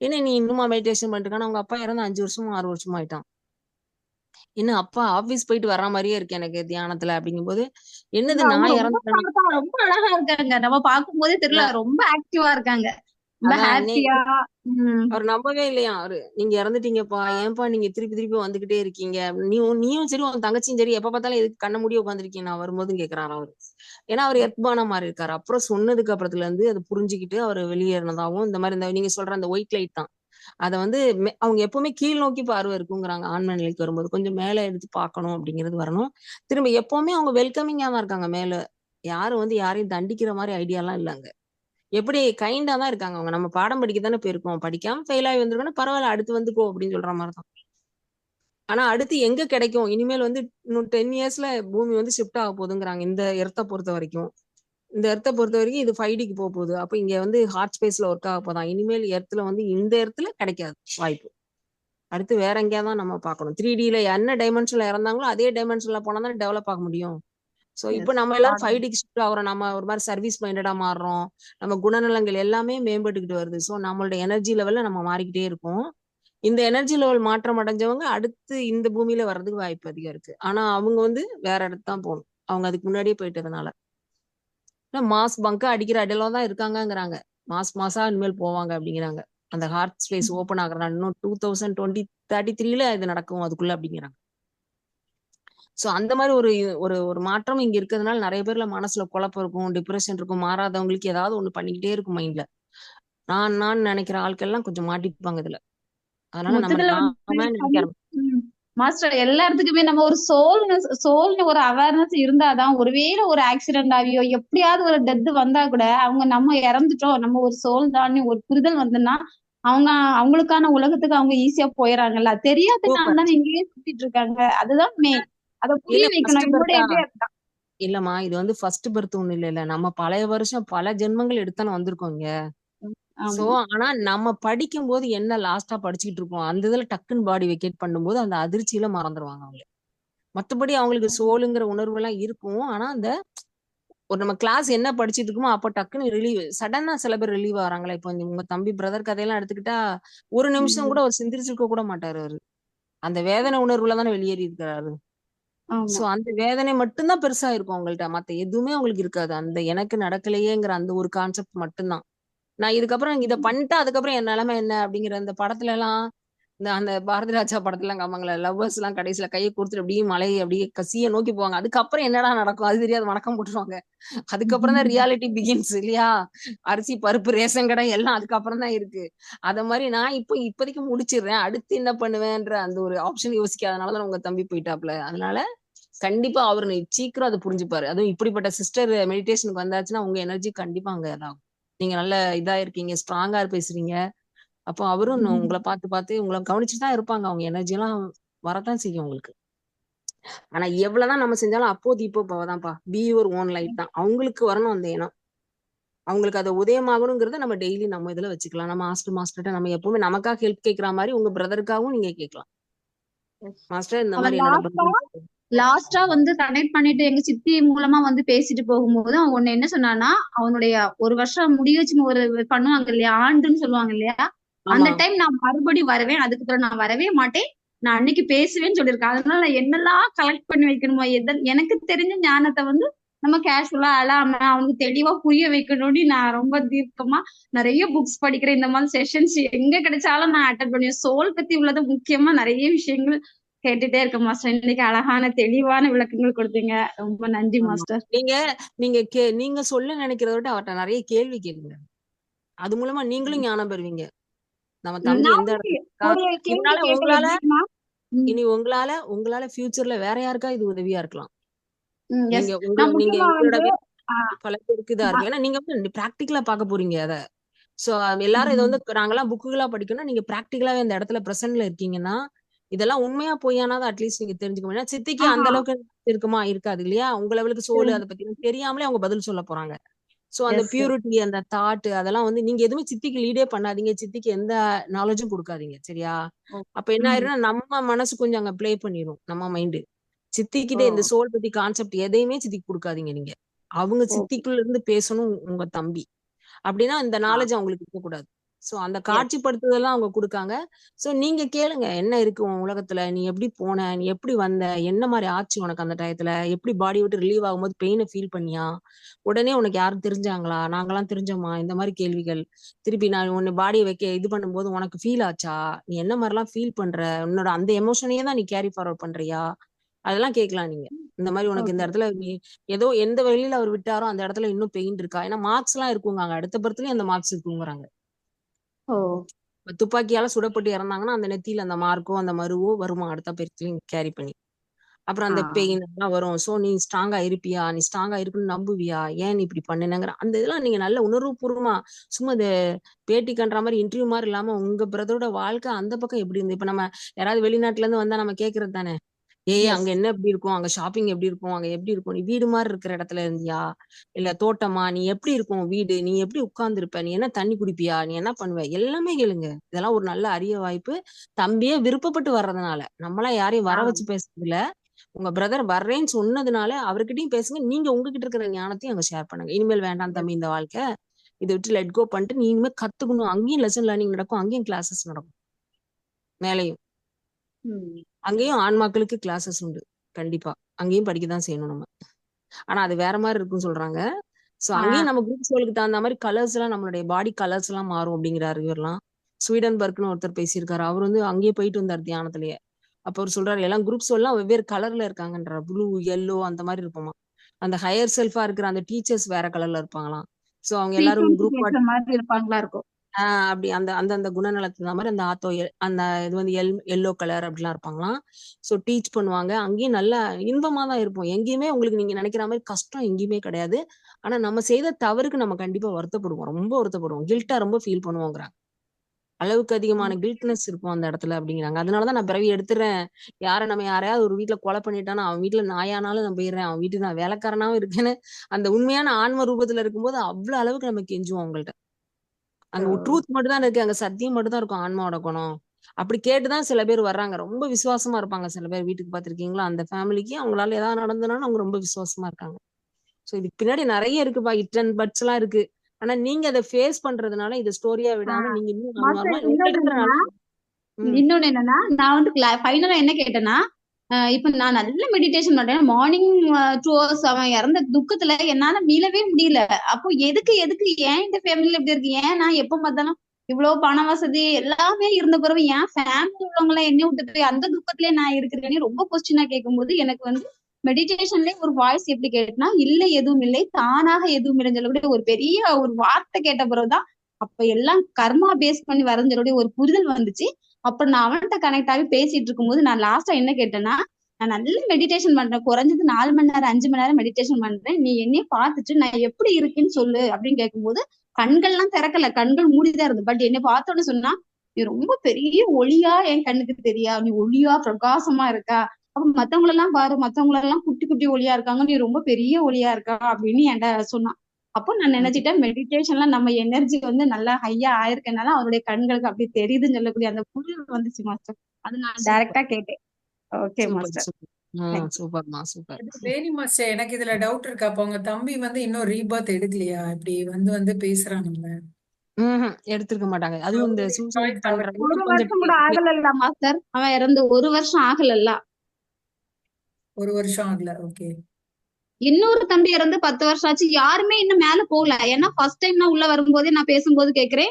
ஏன்னா நீ இன்னுமா மெடிடேஷன் பண்ணிட்டு இருக்கான்னு. அவங்க அப்பா இறந்து 5 வருஷமா 6 வருஷமா ஆயிட்டான். இன்னும் அப்பா ஆபீஸ் போயிட்டு வர்ற மாதிரியே இருக்கு எனக்கு தியானத்துல அப்படிங்கும்போது, என்னது அவங்க நான் ரொம்ப இறந்துட்டேனா? பார்த்தா ரொம்ப அழகா இருக்காங்க. நம்ம பார்க்கும் போதே தெரியல, அதான் ரொம்ப ஆக்டிவா இருக்காங்க, ரொம்ப அதான் ஹாப்பியா. அவர் நம்பவே இல்லையா அவரு. நீங்க இறந்துட்டீங்கப்பா, ஏன்பா நீங்க திருப்பி திருப்பி வந்துகிட்டே இருக்கீங்க? நீயும் சரி உன் தங்கச்சியும் சரி எப்ப பார்த்தாலும் எதுக்கு கண்ண மூடி உட்காந்துருக்கீங்க நான் வரும்போதும் கேக்குறாரு அவரு. ஏன்னா அவர் எத்பான மாதிரி இருக்காரு. அப்புறம் சொன்னதுக்கு அப்புறத்துல இருந்து அதை புரிஞ்சுக்கிட்டு அவர் வெளியேறினதாகவும் இந்த மாதிரி இந்த நீங்க சொல்ற அந்த ஒயிட் லைட் தான். அதை அவங்க எப்பவுமே கீழ் நோக்கி பார்வை இருக்குங்கிறாங்க. ஆன்ம நிலைக்கு வரும்போது கொஞ்சம் மேல எடுத்து பார்க்கணும் அப்படிங்கிறது வரணும். திரும்ப எப்பவுமே அவங்க வெல்கமிங்கா தான் இருக்காங்க. மேல யாரும் யாரையும் தண்டிக்கிற மாதிரி ஐடியாலாம் இல்லைங்க. எப்படி கைண்டா தான் இருக்காங்க அவங்க. நம்ம பாடம் படிக்க தானே போயிருக்கோம், படிக்காம ஃபெயில் ஆகி வந்திருக்கோம்னா பரவாயில்ல, அடுத்து வந்துக்கோ அப்படின்னு சொல்ற மாதிரிதான். ஆனா அடுத்து எங்க கிடைக்கும் இனிமேல் இன்னும் 10 இயர்ஸ்ல பூமி ஷிஃப்ட் ஆக போகுதுங்கிறாங்க. இந்த எர்த்தை பொறுத்த வரைக்கும் இது 5Dக்கு போக போகுது. அப்ப இங்க ஹார்ட் ஸ்பேஸ்ல ஒர்க் ஆக போதான். இனிமேல் எர்த்துல இந்த எர்த்துல கிடைக்காது வாய்ப்பு. அடுத்து வேற எங்கேயாதான் நம்ம பார்க்கணும். 3Dல என்ன டைமென்ஷன்ல இறந்தாங்களோ அதே டைமென்ஷன்ல போனா தான் டெவலப் ஆக முடியும். சோ இப்ப நம்ம எல்லாரும் 5Dக்கு ஷிஃப்ட் ஆகுறோம். நம்ம ஒரு மாதிரி சர்வீஸ் மைண்டடா மாறுறோம். நம்ம குணநலங்கள் எல்லாமே மேம்பட்டுக்கிட்டு வருது. சோ நம்மளோட எனர்ஜி லெவல்ல நம்ம மாறிக்கிட்டே இருக்கோம். இந்த எனர்ஜி லெவல் மாற்றம் அடைஞ்சவங்க அடுத்து இந்த பூமியில வர்றதுக்கு வாய்ப்பு அதிகம் இருக்கு. ஆனா அவங்க வேற இடத்து தான் போகணும். அவங்க அதுக்கு முன்னாடியே போயிட்டதுனால மாஸ் பங்கா அடிக்கிற அடையில தான் இருக்காங்கங்கிறாங்க. மாசா இனிமேல் போவாங்க அப்படிங்கிறாங்க. அந்த ஹார்ட் ஸ்பேஸ் ஓபன் ஆகுறதுனால இன்னும் 2033ல இது நடக்கும் அதுக்குள்ள அப்படிங்கிறாங்க. சோ அந்த மாதிரி ஒரு ஒரு ஒரு மாற்றம் இங்க இருக்கிறதுனால நிறைய பேர்ல மனசுல குழப்பம் இருக்கும், டிப்ரெஷன் இருக்கும், மாறாதவங்களுக்கு ஏதாவது ஒண்ணு பண்ணிக்கிட்டே இருக்கும் மைண்ட்ல. நான் நினைக்கிற ஆட்கள் எல்லாம் கொஞ்சம் மாட்டிப்பாங்க இதுல. அதனால நம்ம மொத்தத்துல நாம நினைக்க மாஸ்டர் எல்லா இடத்துக்குமே நம்ம ஒரு சோல்னு ஒரு அவேர்னஸ் இருந்தாதான், ஒருவேளை ஒரு ஆக்சிடென்ட் ஆகியோ எப்படியாவது ஒரு டெத் வந்தா கூட அவங்க நம்ம இறந்துட்டோம், நம்ம ஒரு சோல் தான் ஒரு புரிதல் வந்துன்னா அவங்க அவங்களுக்கான உலகத்துக்கு அவங்க ஈஸியா போயிடறாங்கல்ல. தெரியாதனால தானே இங்கேயே சுத்திட்டு இருக்காங்க. அதுதான் மெயின். அதை புரிய வைக்கணும். என்னுடைய இதே அதுதான். இல்லம்மா, இது ஃபர்ஸ்ட் பர்த் ஒண்ணு இல்ல. நம்ம பழைய வருஷம் பல ஜென்மங்கள் எடுத்தானே வந்திருக்கோம் இங்க. சோ ஆமா ஆனா நம்ம படிக்கும் போது என்ன லாஸ்டா படிச்சுக்கிட்டு இருக்கோம் அந்த இதுல டக்குன்னு பாடி வெக்கேட் பண்ணும்போது அந்த அதிர்ச்சியில மறந்துடுவாங்க அவங்க. மத்தபடி அவங்களுக்கு சோலுங்கிற உணர்வு எல்லாம் இருக்கும். ஆனா அந்த ஒரு நம்ம கிளாஸ் என்ன படிச்சிட்டு இருக்கோமோ அப்ப டக்குன்னு ரிலீவ் சடனா சில பேர் ரிலீவ் ஆறாங்களா. இப்போ உங்க தம்பி பிரதர் கதையெல்லாம் எடுத்துக்கிட்டா ஒரு நிமிஷம் கூட அவர் சிந்திச்சிருக்க கூட மாட்டாரு அவரு. அந்த வேதனை உணர்வுல தானே வெளியேறி இருக்காரு. சோ ஆமா அந்த வேதனை மட்டும்தான் பெருசா இருக்கும் அவங்கள்ட்ட. மத்த எதுவுமே அவங்களுக்கு இருக்காது. அந்த எனக்கு நடக்கலையேங்கிற அந்த ஒரு கான்செப்ட் மட்டும்தான். நான் இதுக்கப்புறம் இத பண்ணிட்டா அதுக்கப்புறம் என் நிலைமை என்ன அப்படிங்கிற அந்த படத்துல எல்லாம் இந்த அந்த பாரதி ராஜா படத்துல எல்லாம் காமாங்களா லவ்வர்ஸ் எல்லாம் கடைசியில கையை கொடுத்துட்டு அப்படியே மலையை அப்படியே கசிய நோக்கி போவாங்க. அதுக்கப்புறம் என்னடா நடக்கும் அது தெரியாது வணக்கம் போட்டுருவாங்க. அதுக்கப்புறம் தான் ரியாலிட்டி பிகின்ஸ் இல்லையா. அரிசி பருப்பு ரேஷன் கடை எல்லாம் அதுக்கப்புறம் தான் இருக்கு. அத மாதிரி நான் இப்போதைக்கு முடிச்சிடுறேன் அடுத்து என்ன பண்ணுவேன்ற அந்த ஒரு ஆப்ஷன் யோசிக்காதனாலதான் உங்க தம்பி போயிட்டாப்ல. அதனால கண்டிப்பா அவரு சீக்கிரம் அதை புரிஞ்சுப்பாரு. அதுவும் இப்படிப்பட்ட சிஸ்டர் மெடிடேஷனுக்கு வந்தாச்சுன்னா உங்க எனர்ஜி கண்டிப்பா அங்க இதாகும். நீங்க நல்ல இதா இருக்கீங்க ஸ்ட்ராங்கா பேசுறீங்க. அப்போ அவரும் உங்களை பார்த்து உங்களை கவனிச்சுட்டு தான் இருப்பாங்க. அவங்க எனர்ஜி எல்லாம் வரத்தான் செய்யும் உங்களுக்கு. ஆனா எவ்வளவுதான் நம்ம செஞ்சாலும் அப்போது இப்போ போவதான்ப்பா. பி யுவர் ஓன் லைட் தான் அவங்களுக்கு வரணும் அந்த எண்ணம். அவங்களுக்கு அதை உதயமாகணுங்கிறத நம்ம டெய்லி நம்ம இதுல வச்சுக்கலாம். நம்ம மாஸ்டர்கிட்ட நம்ம எப்பவுமே நமக்காக ஹெல்ப் கேட்கிற மாதிரி உங்க பிரதருக்காகவும் நீங்க கேட்கலாம். மாஸ்டர் இந்த அவன் மாதிரி என்னோட லாஸ்டா வந்து கனெக்ட் பண்ணிட்டு எங்க சித்தி மூலமா வந்து பேசிட்டு போகும்போது அவன் ஒண்ணு என்ன சொன்னான்னா அவனுடைய ஒரு வருஷம் முடிவச்சு ஒரு பண்ணுவாங்க இல்லையா ஆண்டுன்னு சொல்லுவாங்க இல்லையா அந்த ஆமா டைம் நான் மறுபடியும் வருவேன் அதுக்கப்புறம் நான் வரவே மாட்டேன் நான் அன்னைக்கு பேசுவேன்னு சொல்லியிருக்கேன் அதனால நான் என்னெல்லாம் கலெக்ட் பண்ணி வைக்கணுமோ எனக்கு தெரிஞ்ச ஞானத்தை வந்து நம்ம கேஷுவலா அழாம அவனுக்கு தெளிவா புரிய வைக்கணும்னு நான் ரொம்ப தீர்க்கமா நிறைய புக்ஸ் படிக்கிறேன் இந்த மாதிரி செஷன்ஸ் எங்க கிடைச்சாலும் நான் அட்டன் பண்ணுவேன் சோல் பத்தி உள்ளது முக்கியமா நிறைய விஷயங்கள் கேட்டுட்டே இருக்க மாஸ்டர் இன்னைக்கு அழகான தெளிவான விளக்கங்கள் கொடுத்தீங்க ரொம்ப நன்றி ஆமா மாஸ்டர் நீங்க நீங்க நீங்க சொல்ல நினைக்கிறத விட அவர்கிட்ட நிறைய கேள்வி கேளுங்க. அது மூலமா நீங்களும் ஞானம் பெறுவீங்க. நம்ம தம்பி நான் எந்த இடத்துல இருக்கா ஒரு கேள்வி இதனால கேட்டேன் உங்களால எப்படின்னா இனி உங்களால ஃபியூச்சர்ல வேற யாருக்கா இது உதவியா இருக்கலாம். எஸ் நீங்க நான் நீங்க முக்கியமா உங்களோட வந்து பல பேருக்கு இதா இருக்கும். ஏன்னா நீங்க வந்து பிராக்டிகலா பார்க்க போறீங்க அத. சோ எல்லாரும் இதை ம், வந்து நாங்கெல்லாம் புக்குகளா படிக்கணும். நீங்க பிராக்டிகலாவே இந்த இடத்துல பிரசன்ட்ல இருக்கீங்கன்னா இதெல்லாம் உண்மையா பொய்யானாவது அட்லீஸ்ட் நீங்க தெரிஞ்சுக்க முடியும். சித்திக்கு அந்த ஆஹ் அளவுக்கு இருக்குமா இருக்காது இல்லையா. உங்க லெவலுக்கு சோறு அதை பத்தி தெரியாமலே அவங்க பதில் சொல்ல போறாங்க. சோ அந்த எஸ் பியூரிட்டி அந்த தாட் அதெல்லாம் வந்து நீங்க எதுவுமே சித்திக்கு லீடே பண்ணாதீங்க. சித்திக்கு எந்த நாலேஜும் கொடுக்காதீங்க சரியா. அப்ப என்ன ஆயிரும்னா நம்ம மனசு கொஞ்சம் அங்க ப்ளே பண்ணிரும் நம்ம மைண்டு. சித்திக்கிட்ட இந்த சோல் பத்தி கான்செப்ட் எதையுமே சித்திக்கு கொடுக்காதீங்க நீங்க. அவங்க சித்திக்குள்ள இருந்து பேசணும் உங்க தம்பி. அப்படின்னா இந்த நாலேஜ் அவங்களுக்கு இருக்கக்கூடாது. சோ அந்த காட்சிப்படுத்துதெல்லாம் அவங்க கொடுக்காங்க. சோ நீங்க கேளுங்க என்ன இருக்கு உன் உலகத்துல நீ எப்படி போன நீ எப்படி வந்த என்ன மாதிரி ஆச்சு உனக்கு அந்த டயத்துல எப்படி பாடி விட்டு ரிலீவ் ஆகும்போது பெயினை ஃபீல் பண்ணியா உடனே உனக்கு யாரும் தெரிஞ்சாங்களா நாங்கெல்லாம் தெரிஞ்சோமா இந்த மாதிரி கேள்விகள். திருப்பி நான் உன்னை பாடியை வைக்க இது பண்ணும்போது உனக்கு ஃபீல் ஆச்சா நீ என்ன மாதிரிலாம் ஃபீல் பண்ற உன்னோட அந்த எமோஷனையே தான் நீ கேரி ஃபார்வர்ட் பண்றியா அதெல்லாம் கேட்கலாம் நீங்க. இந்த மாதிரி உனக்கு இந்த இடத்துல நீ ஏதோ எந்த வழியில அவர் விட்டாரோ அந்த இடத்துல இன்னும் பெயின் இருக்கா. ஏன்னா மார்க்ஸ் எல்லாம் இருக்குங்க அங்க அடுத்த படத்துலயும் அந்த மார்க்ஸ் இருக்குங்கிறாங்க. துப்பாக்கியால சுடப்பட்டு இறந்தாங்கன்னா அந்த நெத்தியில அந்த மார்க்கோ அந்த மருவோ வருமா அடுத்த பேர்த்துலயும் கேரி பண்ணி. அப்புறம் அந்த பெயின் எல்லாம் வரும். சோ நீ ஸ்ட்ராங்கா இருப்பியா நீ ஸ்ட்ராங்கா இருக்குன்னு நம்புவியா ஏன் நீ இப்படி பண்ணுனங்கிற அந்த இதெல்லாம் நீங்க நல்ல உணர்வுபூர்வமா சும்மா இந்த பேட்டி கன்ற மாதிரி இன்டர்வியூ மாதிரி இல்லாம உங்க பிரதரோட வாழ்க்கை அந்த பக்கம் எப்படி இருந்து இப்ப நம்ம யாராவது வெளிநாட்டுல இருந்து வந்தா நம்ம கேக்குறது தானே. அங்க என்ன எப்படி இருக்கும் அங்க ஷாப்பிங் எப்படி இருக்கும் அங்க எப்படி இருக்கும் நீ வீடு மாதிரி இருக்கிற இடத்துல இருந்தியா இல்ல தோட்டமா நீ எப்படி இருக்கும் வீடு நீ எப்படி உட்கார்ந்து இருப்ப நீ என்ன தண்ணி குடிப்பியா நீ என்ன பண்ணுவ எல்லாமே கேளுங்க. இதெல்லாம் ஒரு நல்ல அரிய வாய்ப்பு. தம்பியே விருப்பப்பட்டு வர்றதுனால நம்மளாம் யாரையும் வர வச்சு பேசுறது இல்ல. உங்க பிரதர் வர்றேன்னு சொன்னதுனால அவர்கிட்டயும் பேசுங்க. நீங்க உங்ககிட்ட இருக்கிற ஞானத்தையும் அங்க ஷேர் பண்ணுங்க. இனிமேல் வேண்டாம் தம்பி இந்த வாழ்க்கை இதை விட்டு லெட் கோ பண்ணிட்டு நீ இனிமே கத்துக்கணும். அங்கேயும் லெசன் லேர்னிங் நடக்கும் அங்கேயும் கிளாஸஸ் நடக்கும் மேலையும். அங்கேயும் ஆண்மாக்களுக்கு கிளாஸஸ் உண்டு கண்டிப்பா. அங்கேயும் படிக்கதான் செய்யணும் நம்ம. ஆனா அது வேற மாதிரி இருக்குன்னு சொல்றாங்க. சோ அங்கேயும் நம்ம குரூப் சோலுக்கு தகுந்த மாதிரி கலர்ஸ் எல்லாம் நம்மளுடைய பாடி கலர்ஸ் எல்லாம் மாறும் அப்படிங்கிறாரு இவரெல்லாம். ஸ்வீடன்பர்க்னு ஒருத்தர் பேசியிருக்காரு. அவர் வந்து அங்கேயே போயிட்டு வந்தார் தியானத்திலேயே. அப்ப அவர் சொல்றாரு எல்லாம் குரூப் சோல்லாம் வெவ்வேறு கலர்ல இருக்காங்கன்ற ப்ளூ எல்லோ அந்த மாதிரி இருப்போமா. அந்த ஹையர் செல்ஃபா இருக்கிற அந்த டீச்சர்ஸ் வேற கலர்ல இருப்பாங்களாம். சோ அவங்க எல்லாரும் குரூப் மாதிரி இருப்பாங்களா இருக்கும் அப்படி அந்த அந்த குணநலத்துக்கு மாதிரி அந்த அந்த இது வந்து எல்லோ கலர் அப்படிலாம் இருப்பாங்களாம். சோ டீச் பண்ணுவாங்க. அங்கேயும் நல்லா இன்பமா தான் இருப்போம். எங்கேயுமே உங்களுக்கு நீங்க நினைக்கிற மாதிரி கஷ்டம் எங்கேயுமே கிடையாது. ஆனா நம்ம செய்த தவறுக்கு நம்ம கண்டிப்பா வருத்தப்படுவோம். ரொம்ப வருத்தப்படுவோம். கில்ட்டா ரொம்ப ஃபீல் பண்ணுவோங்கிறாங்க. அளவுக்கு அதிகமான கில்ட்னஸ் இருக்கும் அந்த இடத்துல அப்படிங்கிறாங்க. அதனாலதான் நான் பிறவி எடுத்துறேன். நம்ம யாரையாவது ஒரு வீட்டுல கொலை பண்ணிட்டானா அவன் வீட்டுல நாயானாலும் நான் போயிடுறேன் அவன் வீட்டுக்கு நான் வேலைக்காரனாவும் இருக்கேன்னு அந்த உண்மையான ஆன்ம ரூபத்துல இருக்கும்போது அவ்வளவு அளவுக்கு நம்ம கெஞ்சுவோம் அவங்கள்ட்ட. அங்க ட்ரூத் மட்டும் தான் இருக்கு, அங்க சத்தியம் மட்டும் தான் இருக்கும் ஆன்மாவோட குணம். அப்படி கேட்டுதான் சில பேர் வர்றாங்க. ரொம்ப விசுவாசமா இருப்பாங்க சில பேர். வீட்டுக்கு பாத்திருக்கீங்களா? அந்த ஃபேமிலிக்கு அவங்களால ஏதாவது நடந்ததுனாலும் அவங்க ரொம்ப விசுவாசமா இருக்காங்க. சோ இதுக்கு பின்னாடி நிறைய இருக்குப்பா, இட் அண்ட் பட்ஸ் எல்லாம் இருக்கு. ஆனா நீங்க அதை ஃபேஸ் பண்றதுனால இதை ஸ்டோரியா விடாம நீங்க இன்னும் மாஸ்டர் நார்மலா உங்கள்ட்ட இருக்கிற இன்னொன்னு என்னன்னா, நான் வந்து ஃபைனலா என்ன கேட்டேன்னா, இப்ப நான் நல்ல மெடிடேஷன் பண்றேன். மார்னிங் 2 hours அவன் இறந்த துக்கத்துல என்னால மீளவே முடியல. அப்போ எதுக்கு ஏன் இந்த ஃபேமிலில இப்படி இருக்கு? ஏன் நான் எப்ப பார்த்தாலும் இவ்வளவு பண வசதி எல்லாமே இருந்த பிறகு ஏன் ஃபேமிலி உள்ளவங்களை என்னை விட்டு போய் அந்த துக்கத்திலே நான் இருக்கிறேன்னு ரொம்ப கொஸ்டினா கேட்கும்போது எனக்கு வந்து மெடிடேஷன்லயே ஒரு வாய்ஸ் எப்படி கேட்டுனா, இல்லை எதுவும் இல்லை, தானாக எதுவும் இல்லைன்னு சொல்லக்கூடிய ஒரு பெரிய ஒரு வார்த்தை கேட்ட பிறகுதான் அப்ப எல்லாம் கர்மா பேஸ் பண்ணி வரைஞ்சலுடைய ஒரு புரிதல் வந்துச்சு. அப்ப நான் அவன்கிட்ட கனெக்ட் ஆகி பேசிட்டு இருக்கும்போது நான் லாஸ்டா என்ன கேட்டேன்னா, நான் நல்ல மெடிடேஷன் பண்றேன், குறைஞ்சது 4 மணி நேரம் 5 மணி நேரம் மெடிடேஷன் பண்றேன், நீ என்னைய பார்த்துட்டு நான் எப்படி இருக்குன்னு சொல்லு அப்படின்னு கேட்கும்போது கண்கள்லாம் திறக்கல, கண்கள் மூடிதான் இருந்து. பட் என்னை பார்த்தோன்னு சொன்னா, நீ ரொம்ப பெரிய ஒளியா என் கண்ணுக்கு தெரியா, நீ ஒளியா பிரகாசமா இருக்கா, அப்ப மத்தவங்களெல்லாம் பாரு, மத்தவங்களெல்லாம் குட்டி குட்டி ஒளியா இருக்காங்க, நீ ரொம்ப பெரிய ஒளியா இருக்கா அப்படின்னு என்கிட்ட சொன்னான். அப்போ நான் நினைச்சிட்டேன் மெடிடேஷன்ல நம்ம எனர்ஜி வந்து நல்லா ஹையா ஆயிருக்கனால அவருடைய கண்களுக்கு அப்படி தெரியுதுன்னு சொல்லக்கூடிய அந்த புரிதல் வந்துச்சு மாஸ்டர். அது நான் டைரக்டா கேட்டேன். Okay master. சூப்பர்மா சூப்பர். வேணி மாஸ்டர், எனக்கு இதுல டவுட் இருக்கு. அப்ப உங்க தம்பி வந்து இன்னும் ரீபர்த் எடுக்கலையா? இப்படி வந்து பேசுறாங்கல்ல. எடுத்திருக்க மாட்டாங்க. அதுவும் இந்த சூசைட் பண்றது ஒரு வருஷம் கூட ஆகல மாஸ்டர், அவன் இறந்து 1 வருஷம் ஆகல. 1 வருஷம் ஆகல. ஓகே. இன்னொரு தம்பி இறந்து 10 வருஷம் ஆச்சு, யாருமே இன்னும் மேல போகல. ஏன்னா ஃபர்ஸ்ட் டைம் நான் உள்ள வரும்போதே நான் பேசும்போது கேக்குறேன்,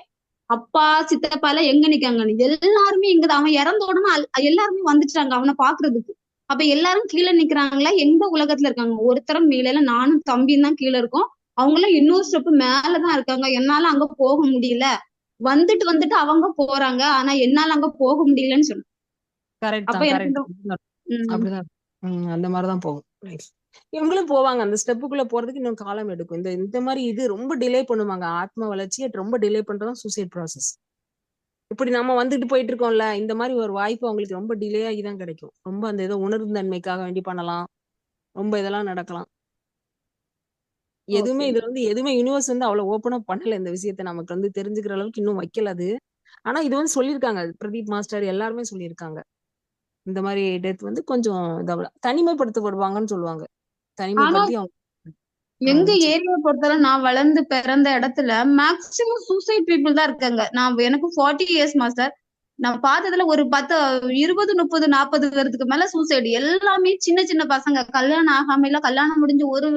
அப்பா சித்தப்பா எல்லாம் எங்க நிக்காங்க, எல்லாருமே இங்கதான். அவன் இறந்த உடனே எல்லாருமே வந்துட்டாங்க அவனை பாக்குறதுக்கு. அப்ப எல்லாரும் கீழே நிக்கிறாங்களா, எந்த உலகத்துல இருக்காங்க? ஒருத்தரும் மேல, நானும் தம்பியும் தான் கீழே இருக்கோம். அவங்க எல்லாம் இன்னொரு ஸ்டெப் மேலதான் இருக்காங்க. என்னால அங்க போக முடியல. வந்துட்டு அவங்க போறாங்க, ஆனா என்னால அங்க போக முடியலன்னு சொன்னேன். அப்ப எனக்கு அப்படிதான் அந்த மாதிரிதான் போகும். இவங்களும் போவாங்க அந்த ஸ்டெப்புக்குள்ள போறதுக்கு இன்னும் காலம் எடுக்கும். இந்த மாதிரி இது ரொம்ப டிலே பண்ணுவாங்க. ஆத்ம வளர்ச்சியை ரொம்ப டிலே பண்றதும் சூசைட் ப்ராசஸ். இப்படி நம்ம வந்துட்டு போயிட்டு இருக்கோம்ல, இந்த மாதிரி ஒரு வாய்ப்பு அவங்களுக்கு ரொம்ப டிலே ஆகிதான் கிடைக்கும். ரொம்ப அந்த ஏதோ உணர்ந்தன்மைக்காக வேண்டி பண்ணலாம், ரொம்ப இதெல்லாம் நடக்கலாம். எதுவுமே இதுல வந்து எதுவுமே யூனிவர்ஸ் வந்து அவ்வளவு ஓப்பனா பண்ணல. இந்த விஷயத்த நமக்கு வந்து தெரிஞ்சுக்கிற அளவுக்கு இன்னும் வைக்கல அது. ஆனா இது வந்து சொல்லியிருக்காங்க, பிரதீப் மாஸ்டர் எல்லாருமே சொல்லியிருக்காங்க. இந்த மாதிரி டெத் வந்து கொஞ்சம் தனிமைப்படுத்தப்படுவாங்கன்னு சொல்லுவாங்க. தனிமைப்படுத்தி அவங்க எங்க ஏரியா பொறுத்தவரை நான் வளர்ந்து பிறந்த இடத்துல மேக்சிமம் சூசைட் பீப்புள் தான் இருக்காங்க. எனக்கு 40 years மாஸ்டர். நான் பார்த்ததுல ஒரு 10, 20, 30, 40 பேருக்கு மேல சூசைடு. எல்லாமே சின்ன சின்ன பசங்க, கல்யாணம் ஆகாம இல்ல கல்யாணம் முடிஞ்சு 1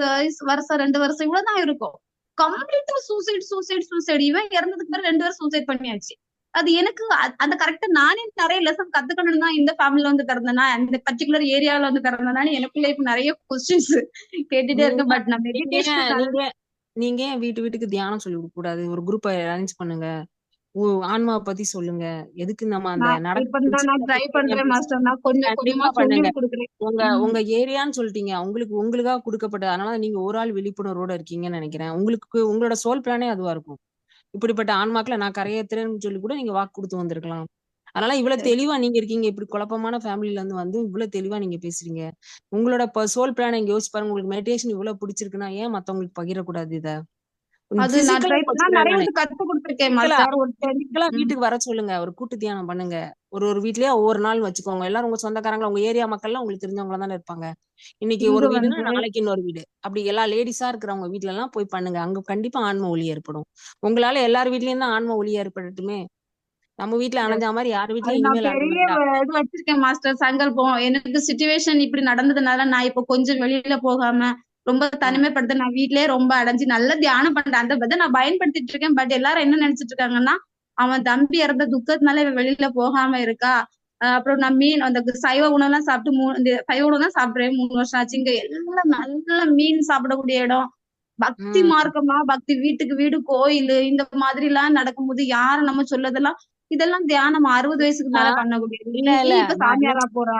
வருஷம் 2 வருஷம் இவ்வளவுதான் இருக்கும். கம்ப்ளீட்டா சூசைட். இவன் இறந்ததுக்கு பிறகு 2 பேரும் சூசைட் பண்ணியாச்சு. அது எனக்கு அந்த கரெக்டா நானே நிறைய லெசன் கத்துக்கணும்னு தான் இந்த ஃபேமிலில வந்து பிறந்தனா, அந்த பர்டிகுலர் ஏரியாவில வந்து பிறந்தனான்னு எனக்குள்ள இப்ப நிறைய கொஸ்டின்ஸ் கேட்டுட்டே இருக்கேன். பட் நான் நீங்க வீட்டுக்கு தியானம் சொல்லி கொடுக்க கூடாது? ஒரு குரூப் அரேஞ்ச் பண்ணுங்க, ஆன்மாவை பத்தி சொல்லுங்க. எதுக்கு நம்ம அந்த உங்க ஏரியான்னு சொல்லிட்டீங்க, உங்களுக்காக கொடுக்கப்பட்டது. அதனால நீங்க ஒரு ஆள் விழிப்புணர்வோட இருக்கீங்கன்னு நினைக்கிறேன். உங்களோட சோல் பிளானே அதுவா இருக்கும். இப்படிப்பட்ட ஆன்மாக்களை நான் கரையேத்துறேன்னு சொல்லி கூட நீங்க வாக்கு கொடுத்து வந்திருக்கலாம். அதனால இவ்வளவு தெளிவா நீங்க இருக்கீங்க. இப்படி குழப்பமான ஃபேமிலில இருந்து இவ்வளவு தெளிவா நீங்க பேசுறீங்க. உங்களோட சோல் பிளான் இங்க யோசிச்சு பாருங்க. உங்களுக்கு மெடிடேஷன் இவ்வளவு பிடிச்சிருக்குன்னா ஏன் மத்தவங்களுக்கு பகிரக்கூடாது? இத வீட்டுக்கு வர சொல்லுங்க, ஒரு கூட்டு தியானம் பண்ணுங்க. ஒரு வீட்லயே ஒவ்வொரு நாள் வச்சுக்கோங்க. எல்லாரும் உங்க சொந்தக்காரங்களா, உங்க ஏரியா மக்கள்லாம் உங்களுக்கு தெரிஞ்சவங்களா தானே இருப்பாங்க. இன்னைக்கு ஒரு வீடுன்னா நாளைக்கு இன்னொரு வீடு, அப்படி எல்லா லேடிஸா இருக்கிறவங்க வீட்டுல எல்லாம் போய் பண்ணுங்க. அங்க கண்டிப்பா ஆன்ம ஒளி ஏற்படும். உங்களால எல்லார் வீட்லயும் தான் ஆன்ம ஒளி ஏற்படட்டுமே. நம்ம வீட்டுல அணைஞ்ச மாதிரி யார் வீட்லயும் இது வச்சிருக்கேன் மாஸ்டர் சங்கல்பம். எனக்கு சிச்சுவேஷன் இப்படி நடந்ததுனால நான் இப்ப கொஞ்சம் வெளியில போகாம ரொம்ப தனிமைப்படுத்த, நான் வீட்லயே ரொம்ப அடைஞ்சு நல்லா தியானம் பண்றேன். அந்த பதை நான் பயன்படுத்திட்டு இருக்கேன். பட் எல்லாரும் என்ன நினைச்சிட்டு இருக்காங்கன்னா, அவன் தம்பி இறந்த துக்கத்தினால இவன் வெளியில போகாம இருக்கா. அப்புறம் நான் மீன் அந்த சைவ உணவுலாம் சாப்பிட்டு சைவ உணவு தான் சாப்பிடுறேன் 3 வருஷம் ஆச்சு. இங்க எல்லாம் நல்ல மீன் சாப்பிடக்கூடிய இடம், பக்தி மார்க்கமா, பக்தி, வீட்டுக்கு வீடு கோயில், இந்த மாதிரி எல்லாம் நடக்கும்போது யாரும் நம்ம சொல்லதெல்லாம் இதெல்லாம் தியானம் 60 வயசுக்கு மேல பண்ணக்கூடியது. இப்ப சாமியாரா போறா.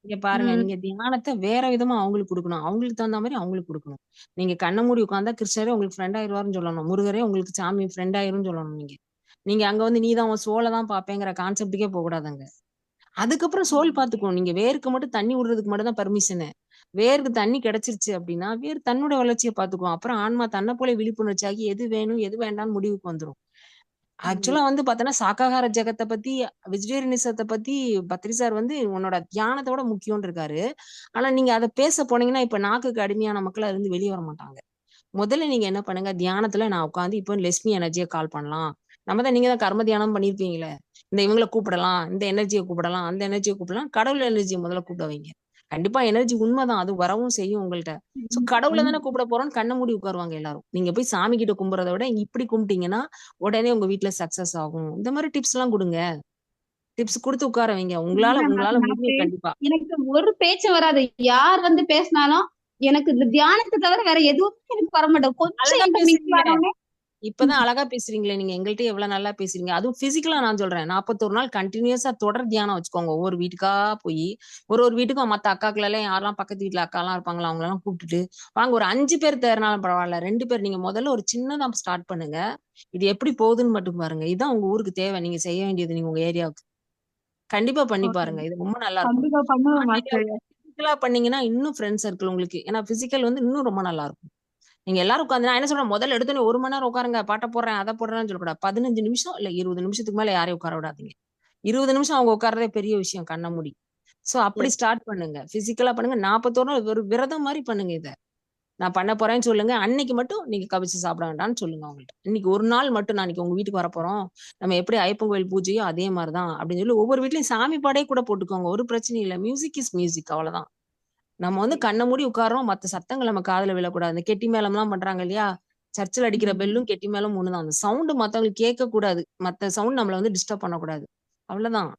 இங்க பாருங்க, நீங்க தியானத்தை வேற விதமா அவங்களுக்கு கொடுக்கணும். அவங்களுக்கு தகுந்த மாதிரி அவங்களுக்கு கொடுக்கணும். நீங்க கண்ண மூடி உட்கார்ந்தா கிருஷ்ணரே உங்களுக்கு ஃப்ரெண்ட் ஆயிருவாருன்னு சொல்லணும். முருகரே உங்களுக்கு சாமி ஃப்ரெண்ட் ஆயிரும்னு சொல்லணும். நீங்க அங்க வந்து நீதான் உன் சோலை தான் பாப்பேங்கிற கான்செப்டுக்கே போக கூடாதுங்க. அதுக்கப்புறம் சோல் பாத்துக்கணும். நீங்க வேருக்கு மட்டும் தண்ணி விடுறதுக்கு மட்டும் தான் பர்மிஷனு. வேருக்கு தண்ணி கிடைச்சிருச்சு அப்படின்னா வேறு தன்னோட வளர்ச்சியை பாத்துக்கும். அப்புறம் ஆன்மா தன்னை போல விழிப்புணர்ச்சி ஆகி எது வேணும் எது வேண்டாம்னு முடிவுக்கு வந்துடும். ஆக்சுவலா வந்து பாத்தோன்னா சாக்காகார ஜெகத்தை பத்தி, வெஜிடேரியனிசத்தை பத்தி பத்ரி சார் வந்து உன்னோட தியானத்தோட முக்கியம்னு இருக்காரு. ஆனா நீங்க அதை பேச போனீங்கன்னா இப்ப நாக்குக்கு அடிமையான மக்கள் அதுல இருந்து வெளியே வர மாட்டாங்க. முதல்ல நீங்க என்ன பண்ணுங்க, தியானத்துல நான் உட்காந்து இப்போ லெஸ்மி எனர்ஜியை கால் பண்ணலாம். நீங்க தான் கர்ம தியானம் பண்ணிருப்பீங்களே, இந்த இவங்களை கூப்பிடலாம், இந்த எனர்ஜியை கூப்பிடலாம், அந்த எனர்ஜியை கூப்பிடலாம், கடவுள் எனர்ஜியை முதல்ல கூப்பிட வைங்க. கண்டிப்பா எனர்ஜி உண்மைதான், அது வரவும் செய்யும் உங்கள்ட்ட. சோ கடவுளை தானே கூப்பிட போறோம்னு கண்ண மூடி உட்காருவாங்க எல்லாரும். நீங்க போய் சாமி கிட்ட கும்பிடுறத விட இப்படி கும்பிட்டீங்கன்னா உடனே உங்க வீட்டுல சக்சஸ் ஆகும். இந்த மாதிரி டிப்ஸ் எல்லாம் கொடுங்க. டிப்ஸ் கொடுத்து உட்கார வைங்க. உங்களால உங்களால முடியும் கண்டிப்பா. எனக்கு ஒரு பேச்சு வராது. யார் வந்து பேசினாலும் எனக்கு இந்த தியானத்தை தவிர வேற எதுவும் எனக்கு வர மாட்டேன். கொஞ்சம் அழகா என்கிட்ட mix பேசுறீங்க. ஆனோடனே இப்பதான் அழகா பேசுறீங்களே நீங்க, எங்கள்கிட்ட எவ்வளவு நல்லா பேசுறீங்க. அதுவும் பிசிக்கலா நான் சொல்றேன், 41 நாள் கண்டினியூஸா தொடர் தியானம் வச்சுக்கோங்க. ஒவ்வொரு வீட்டுக்கா போய் ஒரு வீட்டுக்கும் மத்த அக்காக்கள் எல்லாம் யாரெல்லாம் பக்கத்து வீட்டுல அக்கா எல்லாம் இருப்பாங்களா அவங்க எல்லாம் கூப்பிட்டுட்டு வாங்க. ஒரு 5 பேர் தேர்னாலும் பரவாயில்ல, 2 பேர் நீங்க முதல்ல ஒரு சின்னதா ஸ்டார்ட் பண்ணுங்க. இது எப்படி போகுதுன்னு மட்டும் பாருங்க. இதுதான் உங்க ஊருக்கு தேவை. நீங்க செய்ய வேண்டியது நீங்க உங்க ஏரியாவுக்கு கண்டிப்பா பண்ணி பாருங்க. இது ரொம்ப நல்லா இருக்கும். கண்டிப்பா பண்ணுவேன் மாஸ்டர். பிசிக்கலா பண்ணீங்கன்னா இன்னும் ஃப்ரெண்ட் சர்க்கிள் உங்களுக்கு, ஏன்னா பிசிக்கல் வந்து இன்னும் ரொம்ப நல்லா இருக்கும். நீங்க எல்லாரும் உட்காந்து, நான் என்ன சொல்றேன், முதல்ல எடுத்தோன்னே 1 மணி நேரம் உட்காருங்க, பாட்ட போடுறேன் அதை போடுறேன்னு சொல்லக்கூடாது. 15 நிமிஷம் இல்ல 20 நிமிஷத்துக்கு மேல யாரையும் உட்கார விடாதீங்க. 20 நிமிஷம் அவங்க உட்கார்றதே பெரிய விஷயம், கண்ண மூடி. சோ அப்படி ஸ்டார்ட் பண்ணுங்க. பிசிக்கலா பண்ணுங்க. 41 நாள் ஒரு விரதம் மாதிரி பண்ணுங்க. இதை நான் பண்ண போறேன்னு சொல்லுங்க. அன்னைக்கு மட்டும் நீங்க கவிச்சு சாப்பிட வேண்டாம்னு சொல்லுங்க அவங்கள்ட்ட. இன்னைக்கு ஒரு நாள் மட்டும், நாளைக்கு உங்க வீட்டுக்கு வர போறோம், நம்ம எப்படி ஐயப்பன் கோயில் பூஜையோ அதே மாதிரிதான் அப்படின்னு சொல்லி ஒவ்வொரு வீட்லயும் சாமி பாடே கூட போட்டுக்கோங்க. ஒரு பிரச்சனையும் இல்ல. மியூசிக் இஸ் மியூசிக், அவ்வளவுதான். நம்ம வந்து கண்ண மூடி உட்காரோம், மத்த சத்தங்கள் நம்ம காதுல விழக்கூடாது. இந்த கெட்டி மேளம் எல்லாம் பண்றாங்க இல்லையா, சர்ச்சில் அடிக்கிற பெல்லும் கெட்டி மேளம் ஒண்ணுதான். அந்த சவுண்ட் மத்தவங்களுக்கு கேட்க கூடாது, மத்த சவுண்ட் நம்மள வந்து டிஸ்டர்ப் பண்ணக்கூடாது, அவ்வளவுதான்.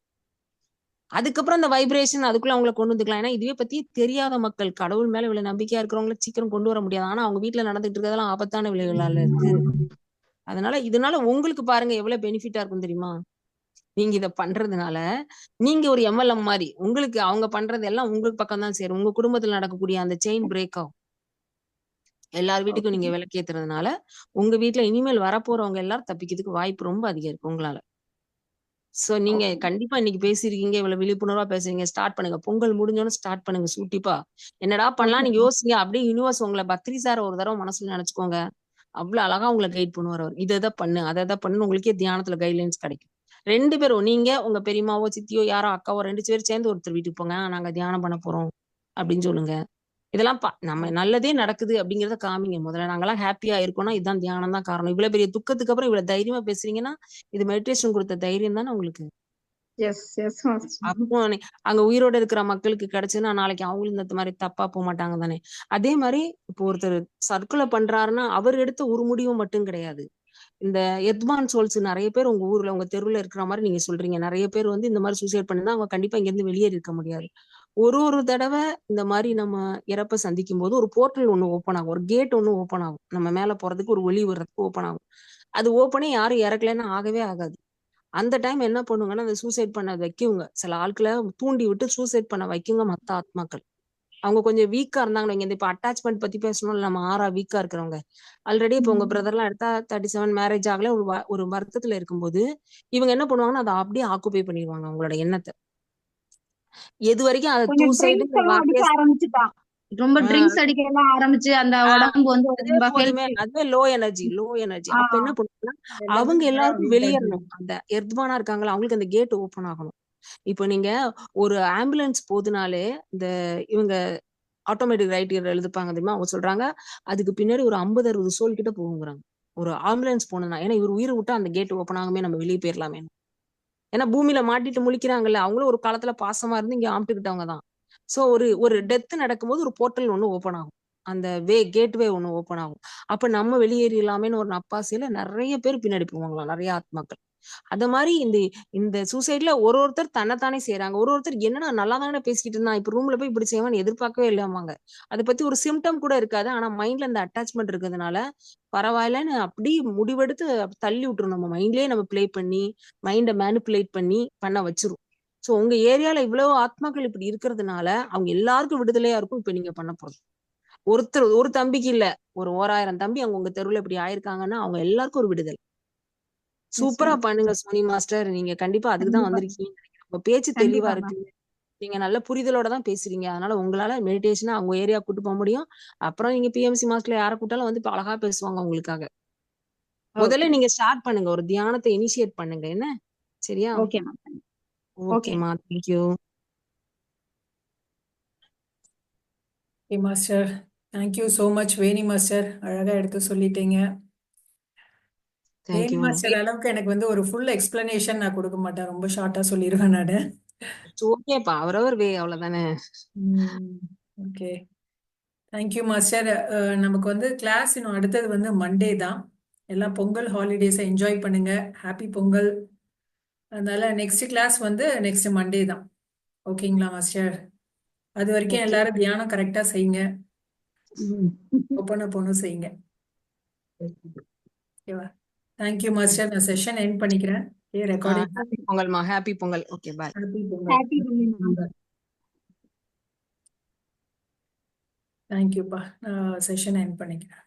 அதுக்கப்புறம் அந்த வைப்ரேஷன் அதுக்குள்ள அவங்களை கொண்டு வந்துக்கலாம். ஏன்னா இதுவே பத்தி தெரியாத மக்கள், கடவுள் மேல இவ்வளவு நம்பிக்கையா இருக்கிறவங்கள சீக்கிரம் கொண்டு வர முடியாது. ஆனா அவங்க வீட்டுல நடந்துட்டு இருக்கிறதெல்லாம் ஆபத்தான விளைவுகளால இருக்கு. இதனால உங்களுக்கு பாருங்க எவ்வளவு பெனிஃபிட்டா இருக்கும் தெரியுமா. நீங்க இத பண்றதுனால நீங்க ஒரு எம்எல்எம் மாதிரி, உங்களுக்கு அவங்க பண்றது எல்லாம் உங்களுக்கு பக்கம் தான் சேரும். உங்க குடும்பத்துல நடக்கக்கூடிய அந்த செயின் பிரேக் ஆகும். எல்லார் வீட்டுக்கும் நீங்க விளக்கேத்துறதுனால உங்க வீட்டுல இனிமேல் வரப்போறவங்க எல்லாரும் தப்பிக்கிறதுக்கு வாய்ப்பு ரொம்ப அதிகம் இருக்கு உங்களால. சோ நீங்க கண்டிப்பா இன்னைக்கு பேசிருக்கீங்க, இவ்வளவு விழிப்புணர்வா பேசுறீங்க. ஸ்டார்ட் பண்ணுங்க. பொங்கல் முடிஞ்சோன்னு ஸ்டார்ட் பண்ணுங்க. சூட்டிப்பா என்னடா பண்ணலாம் நீங்க யோசிங்க. அப்படியே யூனிவர்ஸ் உங்களை பத்ரி சார் ஒரு தடவை மனசுல நினைச்சுக்கோங்க. அவ்வளவு அழகா உங்களை கைட் பண்ணுவார் அவர். இதை பண்ணு அதை பண்ணு, உங்களுக்கே தியானத்துல கைட்லைன்ஸ் கிடைக்கும். 2 பேரும், நீங்க உங்க பெரியமாவோ சித்தியோ யாரோ அக்காவோ 2 பேரும் சேர்ந்து ஒருத்தர் வீட்டுக்கு போங்க, நாங்க தியானம் பண்ண போறோம் அப்படின்னு சொல்லுங்க. இதெல்லாம் நம்ம நல்லதே நடக்குது அப்படிங்கறத காமிங்க. முதல்ல நாங்கெல்லாம் ஹாப்பியா இருக்கோம்னா இதுதான் தியானம் தான் காரணம். இவ்வளவு பெரிய துக்கத்துக்கு அப்புறம் இவ்வளவு தைரியமா பேசுறீங்கன்னா இது மெடிடேஷன் கொடுத்த தைரியம் தானே உங்களுக்கு. Yes yes master. அப்போ அங்க உயிரோட இருக்கிற மக்களுக்கு கிடைச்சுன்னா நாளைக்கு அவங்களும் இந்த மாதிரி தப்பா போக மாட்டாங்க தானே. அதே மாதிரி இப்போ ஒருத்தர் சர்க்குலை பண்றாருன்னா அவர் எடுத்த ஒரு முடிவு மட்டும் கிடையாது. இந்த எத்மான் சோல்ஸ் நிறைய பேர் உங்க ஊர்ல உங்க தெருவுல இருக்கிற மாதிரி நீங்க சொல்றீங்க. நிறைய பேர் வந்து இந்த மாதிரி சூசைட் பண்ணிருந்தா அவங்க கண்டிப்பா இங்க இருந்து வெளியேறி இருக்க முடியாது. ஒரு தடவை இந்த மாதிரி நம்ம இறப்ப சந்திக்கும் போது ஒரு போர்ட்டல் ஒண்ணு ஓப்பன் ஆகும், ஒரு கேட் ஒண்ணு ஓப்பன் ஆகும். நம்ம மேல போறதுக்கு ஒரு ஒளி வர்றதுக்கு ஓப்பன் ஆகும். அது ஓப்பனே யாரும் இறக்கலைன்னா ஆகவே ஆகாது. அந்த டைம் என்ன பண்ணுவாங்கன்னா அந்த சூசைட் பண்ண வைக்குங்க. சில ஆட்களை தூண்டி விட்டு சூசைட் பண்ண வைக்குங்க மத்த ஆத்மாக்கள். அவங்க கொஞ்சம் வீக்கா இருந்தாங்க. இந்த இப்ப அட்டாச்மெண்ட் பத்தி பேசணும்னு நம்ம 6 வீக்கா இருக்கிறவங்க ஆல்ரெடி இப்ப உங்க பிரதர் எல்லாம் எடுத்தா 37 மேரேஜ் ஆகல, ஒரு வருத்தத்துல இருக்கும்போது இவங்க என்ன பண்ணுவாங்கன்னா அதை அப்படியே ஆக்குபை பண்ணிடுவாங்க அவங்களோட எண்ணத்தை. எது வரைக்கும் அதை கொஞ்சம் சூசைடு ட்ரிங்க்ஸ் எல்லாம் அடிக்க ஆரம்பிச்சுட்டான். ரொம்ப ட்ரிங்க்ஸ் அடிக்க எல்லாம் ஆரம்பிச்சு அந்த உடம்பு வந்து அதே ரொம்ப போதுமே, ஹெல்த். அதுவே லோ எனர்ஜி. அப்ப என்ன பண்ணுவாங்கன்னா அவங்க எல்லாருக்கும் வெளியேறணும். அந்த எர்த்மானா இருக்காங்களா அவங்களுக்கு அந்த கேட் ஓபன் ஆகணும். இப்ப நீங்க ஒரு ஆம்புலன்ஸ் போதுனாலே இந்த இவங்க ஆட்டோமேட்டிக் ரைட்டர் எழுதுப்பாங்க தெரியுமா, அவங்க சொல்றாங்க அதுக்கு பின்னாடி ஒரு 50-60 சோல் கிட்ட போகுங்கிறாங்க ஒரு ஆம்புலன்ஸ் போனா. ஏன்னா இவர் உயிரை விட்டா அந்த கேட் ஓப்பன் ஆகுமே, நம்ம வெளியே போயிடலாமே. ஏன்னா பூமியில மாட்டிட்டு முழிக்கிறாங்கல்ல, அவங்களும் ஒரு காலத்துல பாசமா இருந்து இங்க ஆம்பிட்டுக்கிட்டவங்க தான். சோ ஒரு டெத் நடக்கும்போது ஒரு போர்ட்டல் ஒண்ணு ஓப்பன் ஆகும், அந்த கேட்வே ஒண்ணு ஓப்பன் ஆகும். அப்ப நம்ம வெளியேறலாமேன்னு ஒரு நப்பாசையில நிறைய பேர் பின்னாடி போவாங்களாம், நிறைய ஆத்மாக்கள். அத மாதிரி இந்த சூசைட்ல ஒருத்தர் தன்னைத்தானே செய்யறாங்க. ஒருத்தர் என்னன்னா நல்லா தானே பேசிக்கிட்டு இருந்தான், இப்ப ரூம்ல போய் இப்படி செய்வான்னு எதிர்பார்க்கவே இல்லாமாங்க. அதை பத்தி ஒரு சிம்டம் கூட இருக்காது. ஆனா மைண்ட்ல இந்த அட்டாச்மெண்ட் இருக்கிறதுனால பரவாயில்லன்னு அப்படி முடிவெடுத்து தள்ளி விட்டுரும். நம்ம மைண்ட்லயே நம்ம பிளே பண்ணி மைண்ட மேனிப்புலேட் பண்ணி பண்ண வச்சிரும். சோ உங்க ஏரியால இவ்வளவு ஆத்மாக்கள் இப்படி இருக்கிறதுனால அவங்க எல்லாருக்கும் விடுதலையா இருக்கும். இப்ப நீங்க பண்ண போறது ஒரு தம்பிக்கு இல்ல, ஒரு 1000 தம்பி அவங்க உங்க தெருவுல இப்படி ஆயிருக்காங்கன்னா அவங்க எல்லாருக்கும் ஒரு விடுதலை. சூப்பரா பண்ணுங்க சோனி மாஸ்டர். நீங்க கண்டிப்பா அதுக்குதான் வந்திருக்கீங்க. உங்க பேச்சு தெளிவா இருக்கு, நீங்க நல்ல புரிதலோட தான் பேசுறீங்க. அதனால உங்களால மெடிடேஷனா அவங்க ஏரியா கூட்டு போக முடியும். அப்புறம் நீங்க பிஎம்சி மாஸ்டர்ல யாரை கூட்டாலும் வந்து இப்ப அழகா பேசுவாங்க உங்களுக்காக. முதல்ல நீங்க ஸ்டார்ட் பண்ணுங்க, ஒரு தியானத்தை இனிஷியேட் பண்ணுங்க என்ன, சரியா? Okay ma'am. ஓகே ஓகேமா, thank you. Okay master, thank you so much. Veni master அழகா எடுத்து சொல்லிட்டீங்க. வேணி தேங்க்யூ. மாஸ்டர் அளவுக்கு எனக்கு வந்து ஒரு ஃபுல் எக்ஸ்பிளனேஷன் நான் கொடுக்க மாட்டேன், ரொம்ப ஷார்ட்டா சொல்லிடுவேன் நானு. ஓகேப்பா, அவரவர் வே, அவ்வளவுதானே. Okay, thank you master. நமக்கு வந்து கிளாஸ் இன்னும் அடுத்தது வந்து மண்டே தான். எல்லாம் பொங்கல் ஹாலிடேஸை என்ஜாய் பண்ணுங்க. ஹாப்பி பொங்கல். அதனால நெக்ஸ்ட் கிளாஸ் வந்து நெக்ஸ்ட் மண்டே தான். ஓகேங்களா மாஸ்டர்? அது வரைக்கும் ஓகே. எல்லாரும் தியானம் கரெக்டா செய்யுங்க, ம். ஒப்பனை போனும் செய்யுங்க. ஓகேவா? Thank you master. நான் செஷன் எண்ட் பண்ணிக்கிறேன். ரெக்கார்டிங். ஹாப்பி பொங்கல்மா, happy Pongal. Okay, bye. Happy Pongal. Happy ma'am. தேங்க்யூப்பா. நான் செஷன் எண்ட் பண்ணிக்கிறேன்.